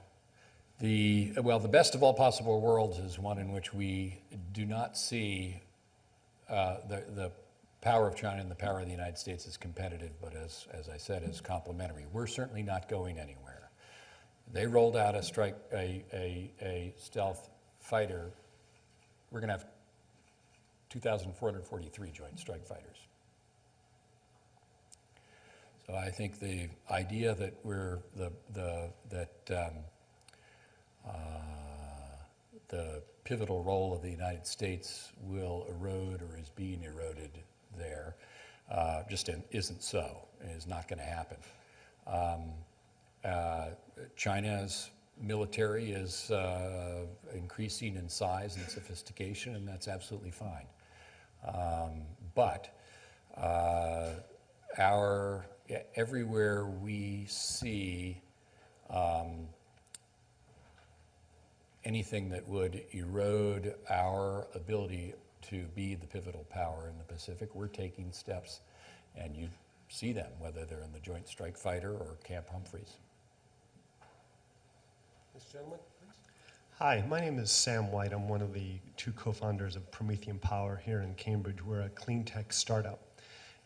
the best of all possible worlds is one in which we do not see the power of China and the power of the United States as competitive, but as I said, as complementary. We're certainly not going anywhere. They rolled out a stealth fighter. We're going to have 2,443 joint strike fighters. So I think the idea that the pivotal role of the United States will erode or is being eroded there just isn't so. It is not going to happen. China's military is increasing in size and sophistication, and that's absolutely fine. But everywhere we see anything that would erode our ability to be the pivotal power in the Pacific, we're taking steps, and you see them, whether they're in the Joint Strike Fighter or Camp Humphreys. This gentleman, please. Hi, my name is Sam White. I'm one of the two co-founders of Promethean Power here in Cambridge. We're a clean tech startup.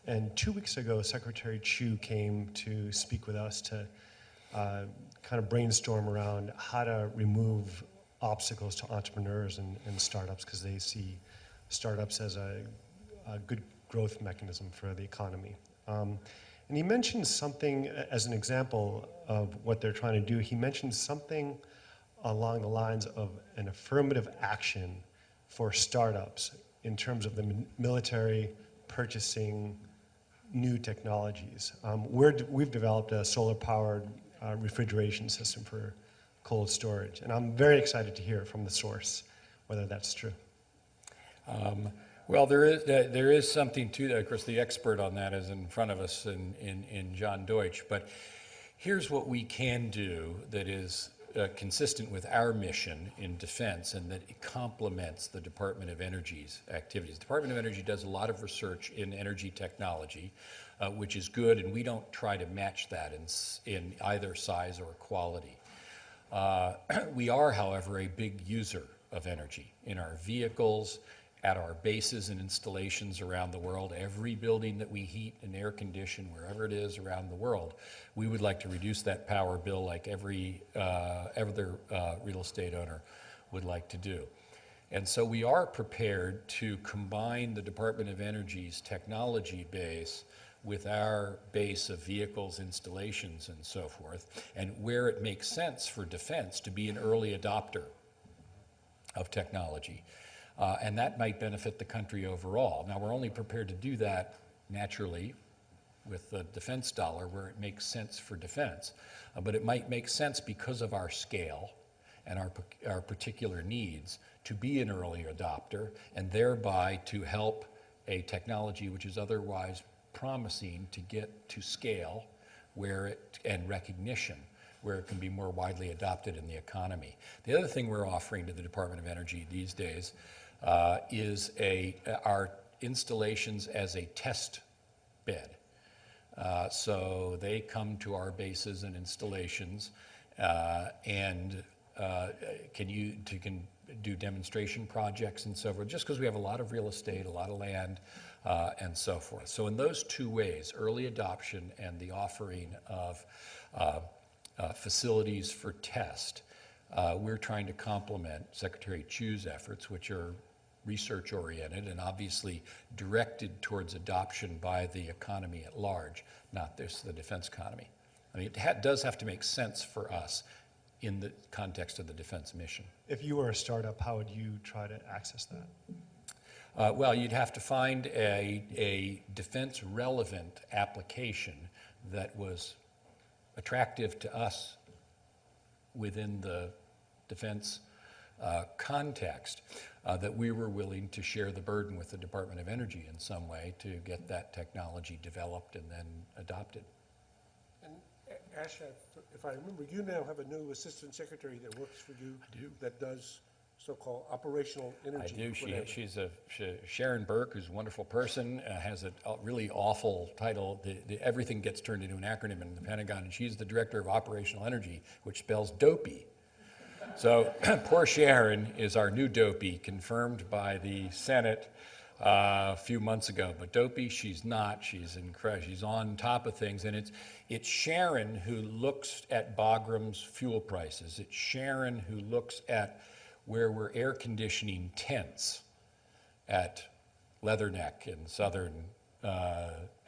And 2 weeks ago, Secretary Chu came to speak with us to kind of brainstorm around how to remove obstacles to entrepreneurs and startups, because they see startups as a good growth mechanism for the economy. And he mentioned something as an example of what they're trying to do. He mentioned something along the lines of an affirmative action for startups in terms of the military purchasing new technologies. We've developed a solar-powered refrigeration system for cold storage, and I'm very excited to hear from the source whether that's true. Well, there is something to that. Of course, the expert on that is in front of us in John Deutsch. But here's what we can do that is consistent with our mission in defense, and that it complements the Department of Energy's activities. The Department of Energy does a lot of research in energy technology, which is good, and we don't try to match that in either size or quality. We are, however, a big user of energy in our vehicles, at our bases and installations around the world. Every building that we heat and air condition, wherever it is around the world, we would like to reduce that power bill like every other real estate owner would like to do. And so we are prepared to combine the Department of Energy's technology base with our base of vehicles, installations, and so forth, and where it makes sense for defense to be an early adopter of technology. And that might benefit the country overall. Now, we're only prepared to do that naturally with the defense dollar where it makes sense for defense. But it might make sense because of our scale and our particular needs to be an early adopter, and thereby to help a technology which is otherwise promising to get to scale and recognition where it can be more widely adopted in the economy. The other thing we're offering to the Department of Energy these days is our installations as a test bed. So they come to our bases and installations and can do demonstration projects and so forth, just because we have a lot of real estate, a lot of land, and so forth. So in those two ways, early adoption and the offering of facilities for test, we're trying to complement Secretary Chu's efforts, which are research-oriented and obviously directed towards adoption by the economy at large, not the defense economy. I mean, it does have to make sense for us in the context of the defense mission. If you were a startup, how would you try to access that? Well, you'd have to find a defense-relevant application that was attractive to us within the defense context. that we were willing to share the burden with the Department of Energy in some way to get that technology developed and then adopted. And Ash, if I remember, you now have a new assistant secretary that works for you. I do. That does so-called operational energy. I do. whatever. She's Sharon Burke, who's a wonderful person, has a really awful title. Everything gets turned into an acronym in the Pentagon, and she's the Director of Operational Energy, which spells dopey. So poor Sharon is our new dopey, confirmed by the Senate a few months ago. But dopey, she's not. She's incredible. She's on top of things, and it's Sharon who looks at Bagram's fuel prices. It's Sharon who looks at where we're air conditioning tents at Leatherneck in southern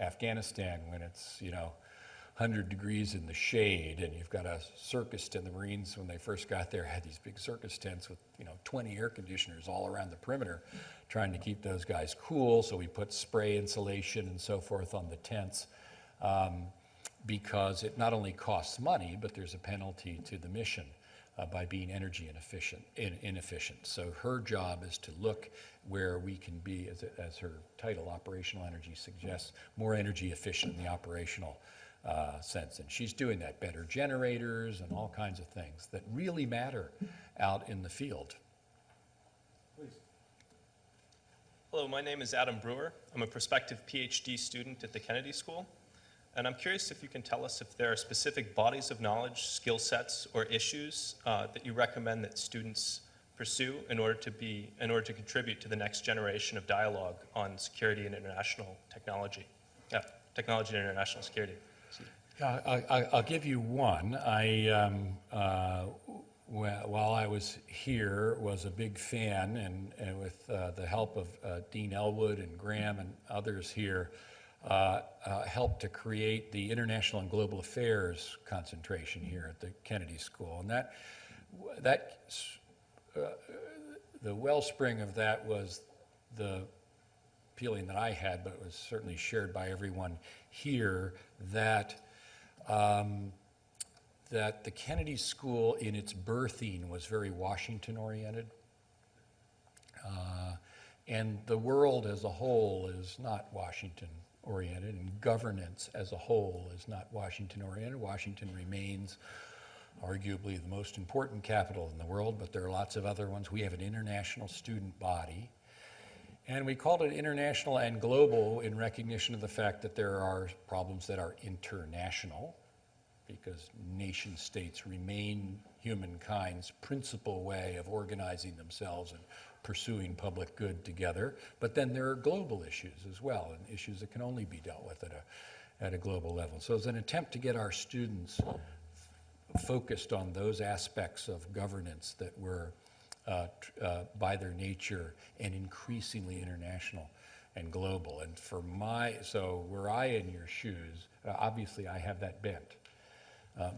Afghanistan when it's 100 degrees in the shade, and you've got a circus tent. The Marines, when they first got there, had these big circus tents with 20 air conditioners all around the perimeter, trying to keep those guys cool. So we put spray insulation and so forth on the tents, because it not only costs money, but there's a penalty to the mission by being energy inefficient. So her job is to look where we can be, as her title, operational energy suggests, more energy efficient in the operational sense. And she's doing that. Better generators and all kinds of things that really matter out in the field. Please. Hello, my name is Adam Brewer. I'm a prospective PhD student at the Kennedy School. And I'm curious if you can tell us if there are specific bodies of knowledge, skill sets, or issues that you recommend that students pursue in order to contribute to the next generation of dialogue on security and international technology. Technology and international security. I'll give you one. While I was here, was a big fan, and with the help of Dean Elwood and Graham and others here, helped to create the International and Global Affairs concentration here at the Kennedy School. And the wellspring of that was the feeling that I had, but was certainly shared by everyone here, that the Kennedy School in its birthing was very Washington-oriented. And the world as a whole is not Washington-oriented, and governance as a whole is not Washington-oriented. Washington remains arguably the most important capital in the world, but there are lots of other ones. We have an international student body, and we called it international and global in recognition of the fact that there are problems that are international, because nation states remain humankind's principal way of organizing themselves and pursuing public good together. But then there are global issues as well, and issues that can only be dealt with at a global level. So it's an attempt to get our students focused on those aspects of governance that were, by their nature, and increasingly international and global. And so were I in your shoes, obviously I have that bent.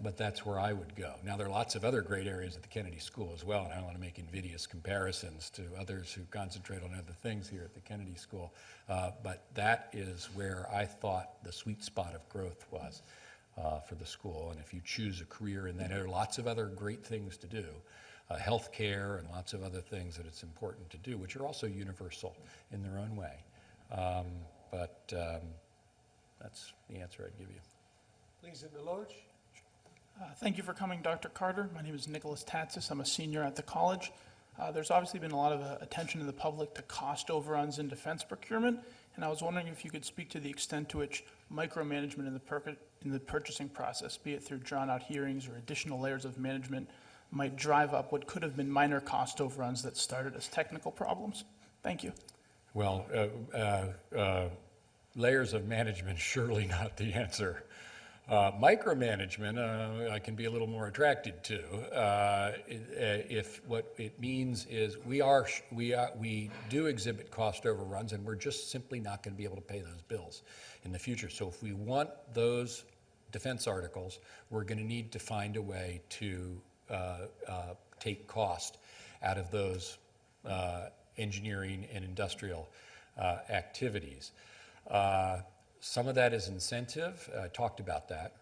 But that's where I would go. Now, there are lots of other great areas at the Kennedy School as well, and I don't want to make invidious comparisons to others who concentrate on other things here at the Kennedy School. But that is where I thought the sweet spot of growth was for the school. And if you choose a career in that, there are lots of other great things to do. Healthcare and lots of other things that it's important to do, which are also universal in their own way. But that's the answer I'd give you. Please, in the lodge. Thank you for coming, Dr. Carter. My name is Nicholas Tatsis. I'm a senior at the college. There's obviously been a lot of attention in the public to cost overruns in defense procurement, and I was wondering if you could speak to the extent to which micromanagement in the purchasing process, be it through drawn-out hearings or additional layers of management, might drive up what could have been minor cost overruns that started as technical problems. Thank you. Well, layers of management, surely not the answer. Micromanagement, I can be a little more attracted to. If what it means is we do exhibit cost overruns, and we're just simply not going to be able to pay those bills in the future. So if we want those defense articles, we're going to need to find a way to take cost out of those engineering and industrial activities. Some of that is incentive. I talked about that.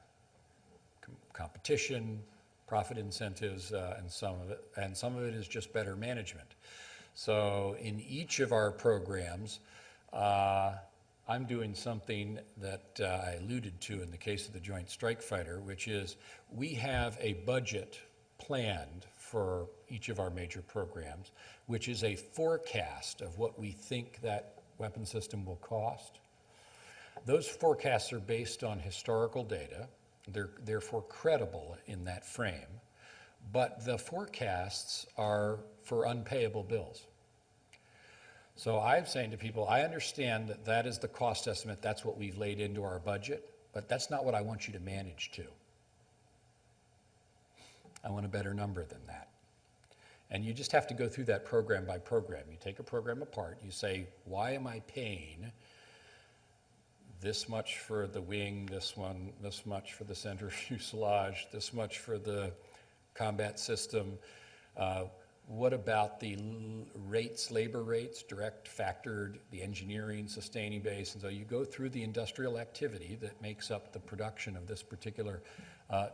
Competition, profit incentives, and some of it is just better management. So in each of our programs, I'm doing something that I alluded to in the case of the Joint Strike Fighter, which is we have a budget planned for each of our major programs, which is a forecast of what we think that weapon system will cost. Those forecasts are based on historical data. They're therefore credible in that frame, but the forecasts are for unpayable bills. So I'm saying to people, I understand that that is the cost estimate, that's what we've laid into our budget, but that's not what I want you to manage to. I want a better number than that. And you just have to go through that program by program. You take a program apart, you say, why am I paying this much for the wing, this much for the center fuselage, this much for the combat system? What about the rates, labor rates, direct, factored, the engineering, sustaining base? And so you go through the industrial activity that makes up the production of this particular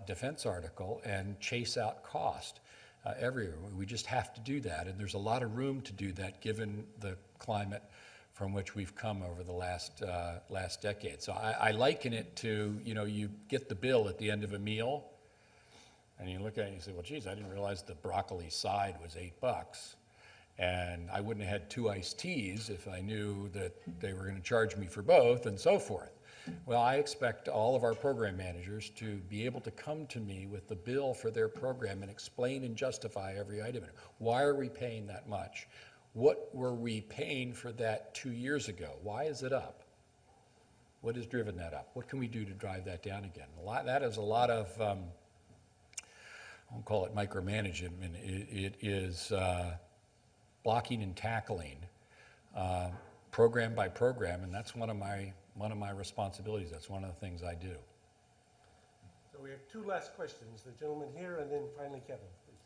defense article and chase out cost everywhere. We just have to do that, and there's a lot of room to do that given the climate from which we've come over the last decade. So I liken it to, you get the bill at the end of a meal, and you look at it and you say, well, geez, I didn't realize the broccoli side was $8. And I wouldn't have had 2 iced teas if I knew that they were going to charge me for both, and so forth. Well, I expect all of our program managers to be able to come to me with the bill for their program and explain and justify every item. Why are we paying that much? What were we paying for that 2 years ago? Why is it up? What has driven that up? What can we do to drive that down again? That is a lot of, I won't call it micromanagement, it is blocking and tackling program by program, and that's one of my responsibilities. That's one of the things I do. So we have 2 last questions, the gentleman here and then finally Kevin, please.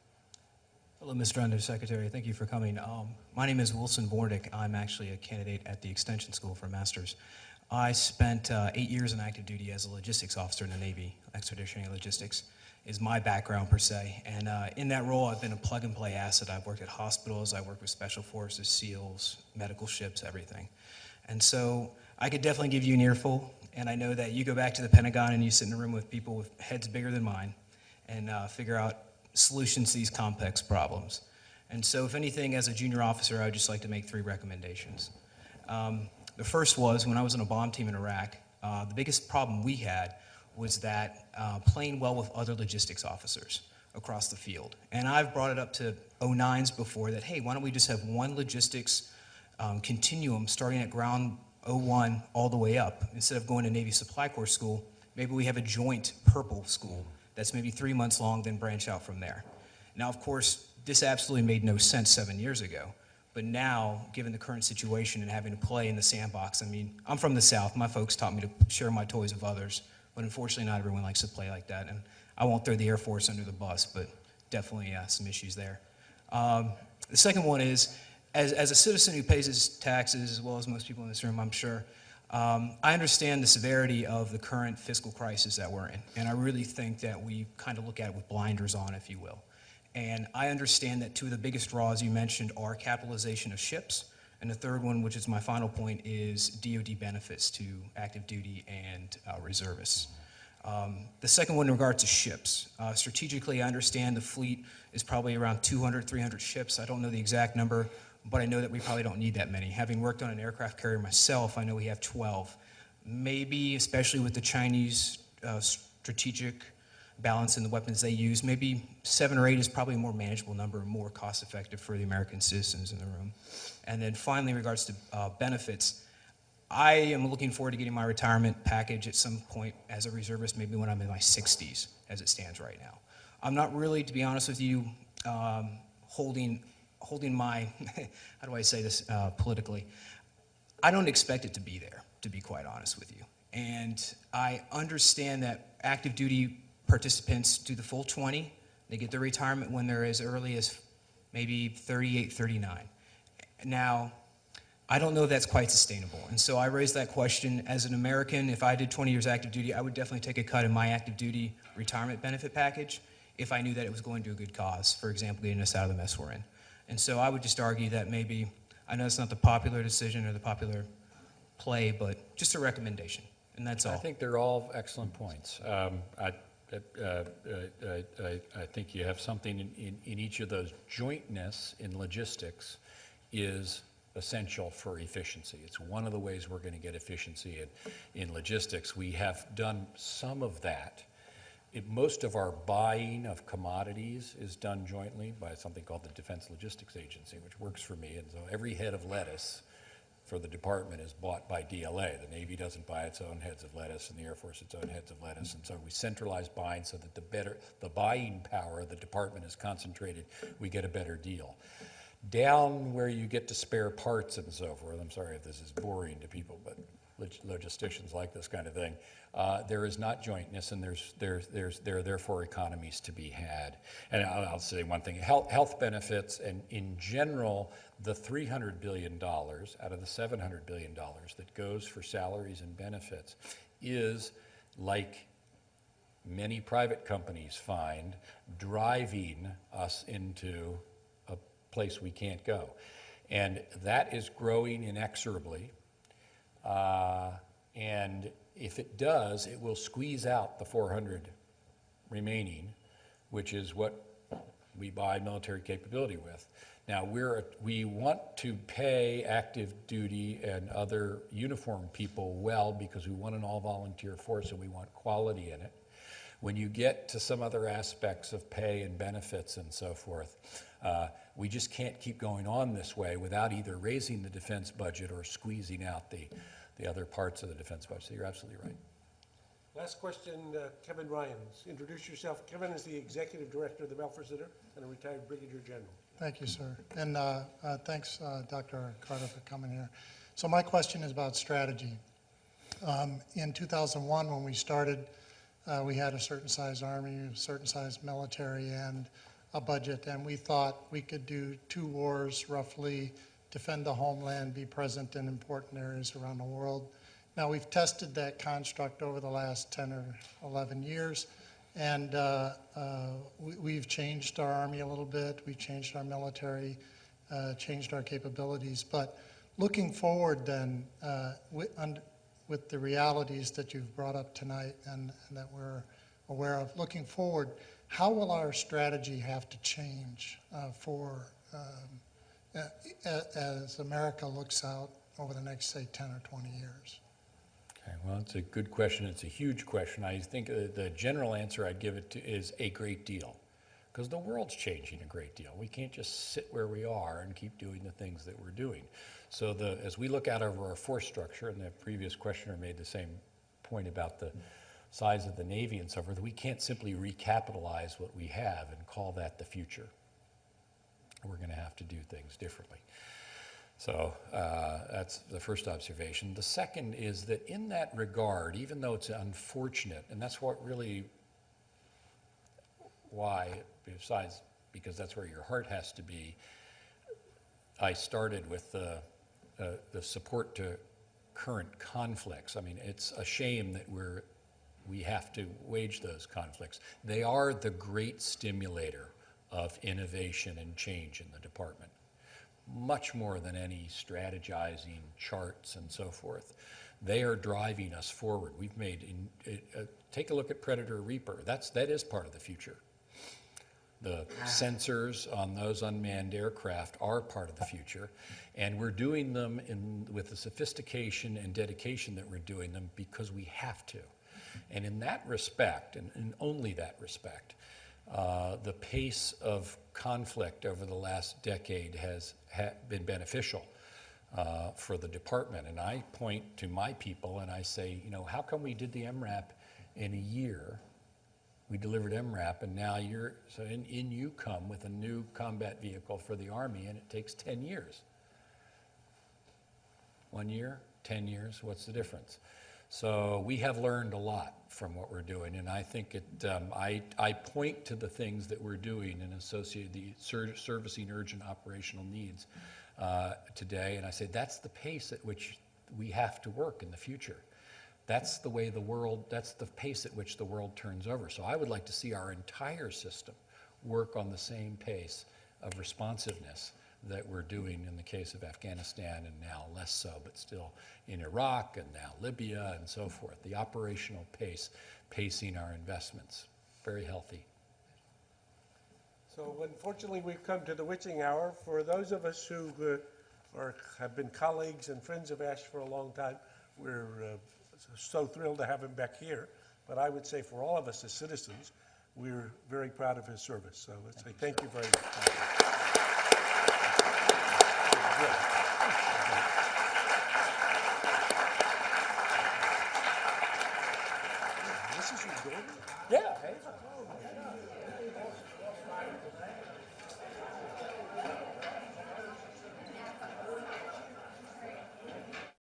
Hello, Mr. Undersecretary. Thank you for coming. My name is Wilson Bordick. I'm actually a candidate at the Extension School for Masters. I spent 8 years in active duty as a logistics officer in the Navy. Expeditionary logistics is my background per se. And in that role, I've been a plug-and-play asset. I've worked at hospitals, I worked with special forces, SEALs, medical ships, everything. And so I could definitely give you an earful. And I know that you go back to the Pentagon and you sit in a room with people with heads bigger than mine and figure out solutions to these complex problems. And so if anything, as a junior officer, I would just like to make 3 recommendations. The first was when I was on a bomb team in Iraq, the biggest problem we had was that playing well with other logistics officers across the field. And I've brought it up to 09s before that, hey, why don't we just have one logistics continuum starting at ground 01 all the way up. Instead of going to Navy Supply Corps school, maybe we have a joint purple school that's maybe 3 months long, then branch out from there. Now, of course, this absolutely made no sense 7 years ago. But now, given the current situation and having to play in the sandbox, I mean, I'm from the South. My folks taught me to share my toys with others. But unfortunately, not everyone likes to play like that. And I won't throw the Air Force under the bus, but definitely some issues there. The second one is, as a citizen who pays his taxes, as well as most people in this room, I'm sure, I understand the severity of the current fiscal crisis that we're in. And I really think that we kind of look at it with blinders on, if you will. And I understand that 2 of the biggest draws you mentioned are capitalization of ships, and the third one, which is my final point, is DoD benefits to active duty and reservists. The second one in regard to ships. Strategically, I understand the fleet is probably around 200, 300 ships. I don't know the exact number, but I know that we probably don't need that many. Having worked on an aircraft carrier myself, I know we have 12. Maybe, especially with the Chinese strategic balance in the weapons they use, maybe 7 or 8 is probably a more manageable number and more cost-effective for the American citizens in the room. And then finally, in regards to benefits, I am looking forward to getting my retirement package at some point as a reservist, maybe when I'm in my 60s, as it stands right now. I'm not really, to be honest with you, holding my, how do I say this politically? I don't expect it to be there, to be quite honest with you. And I understand that active duty participants do the full 20. They get their retirement when they're as early as maybe 38, 39. Now, I don't know if that's quite sustainable. And so I raised that question. As an American, if I did 20 years active duty, I would definitely take a cut in my active duty retirement benefit package if I knew that it was going to a good cause, for example, getting us out of the mess we're in. And so I would just argue that maybe, I know it's not the popular decision or the popular play, but just a recommendation, and that's all. I think they're all excellent points. I think you have something in each of those. Jointness in logistics is essential for efficiency. It's one of the ways we're going to get efficiency in logistics. We have done some of that. Most of our buying of commodities is done jointly by something called the Defense Logistics Agency, which works for me. And so every head of lettuce for the department is bought by DLA. The Navy doesn't buy its own heads of lettuce, and the Air Force its own heads of lettuce. And so we centralize buying so that the buying power of the department is concentrated. We get a better deal. Down where you get to spare parts and so forth, I'm sorry if this is boring to people, but logisticians like this kind of thing, there is not jointness, and there are therefore economies to be had. And I'll say one thing, health benefits, and in general, the $300 billion out of the $700 billion that goes for salaries and benefits is, like many private companies find, driving us into a place we can't go. And that is growing inexorably. And if it does, it will squeeze out the 400 remaining, which is what we buy military capability with. Now, we want to pay active duty and other uniformed people well because we want an all-volunteer force and we want quality in it. When you get to some other aspects of pay and benefits and so forth, we just can't keep going on this way without either raising the defense budget or squeezing out the other parts of the defense budget. So you're absolutely right. Last question, Kevin Ryans. Introduce yourself. Kevin is the Executive Director of the Belfer Center and a retired Brigadier General. Thank you, sir. And thanks, Dr. Carter, for coming here. So my question is about strategy. In 2001, when we started, we had a certain size Army, a certain size military, and a budget, and we thought we could do 2 wars roughly, defend the homeland, be present in important areas around the world. Now, we've tested that construct over the last 10 or 11 years, and we've changed our Army a little bit, we've changed our military, changed our capabilities. But looking forward then, with the realities that you've brought up tonight and that we're aware of, looking forward, how will our strategy have to change as America looks out over the next, say, 10 or 20 years? Okay, well, it's a good question. It's a huge question. I think the general answer I'd give it to is a great deal, because the world's changing a great deal. We can't just sit where we are and keep doing the things that we're doing. So as we look out over our force structure, and the previous questioner made the same point about the size of the Navy and so forth, we can't simply recapitalize what we have and call that the future. We're going to have to do things differently. So that's the first observation. The second is that in that regard, even though it's unfortunate, and that's what really why, besides because that's where your heart has to be, I started with the support to current conflicts. I mean, it's a shame that we have to wage those conflicts. They are the great stimulator of innovation and change in the department, much more than any strategizing charts and so forth. They are driving us forward. We've made, take a look at Predator Reaper. That is part of the future. The sensors on those unmanned aircraft are part of the future, and we're doing them with the sophistication and dedication that we're doing them because we have to. And in that respect, and in only that respect, the pace of conflict over the last decade has been beneficial for the department. And I point to my people and I say, you know, how come we did the MRAP in a year? We delivered MRAP, and now in you come with a new combat vehicle for the Army, and it takes 10 years. 1 year, 10 years, what's the difference? So we have learned a lot from what we're doing, and I think I point to the things that we're doing and associate the servicing urgent operational needs today, and I say that's the pace at which we have to work in the future. That's the way that's the pace at which the world turns over. So I would like to see our entire system work on the same pace of responsiveness that we're doing in the case of Afghanistan, and now less so, but still in Iraq and now Libya and so forth. The operational pace, pacing our investments, very healthy. So unfortunately, we've come to the witching hour. For those of us who have been colleagues and friends of Ash for a long time, we're so thrilled to have him back here. But I would say for all of us as citizens, we're very proud of his service. So let's say thank you very much. This is your daughter? Yeah. Hey.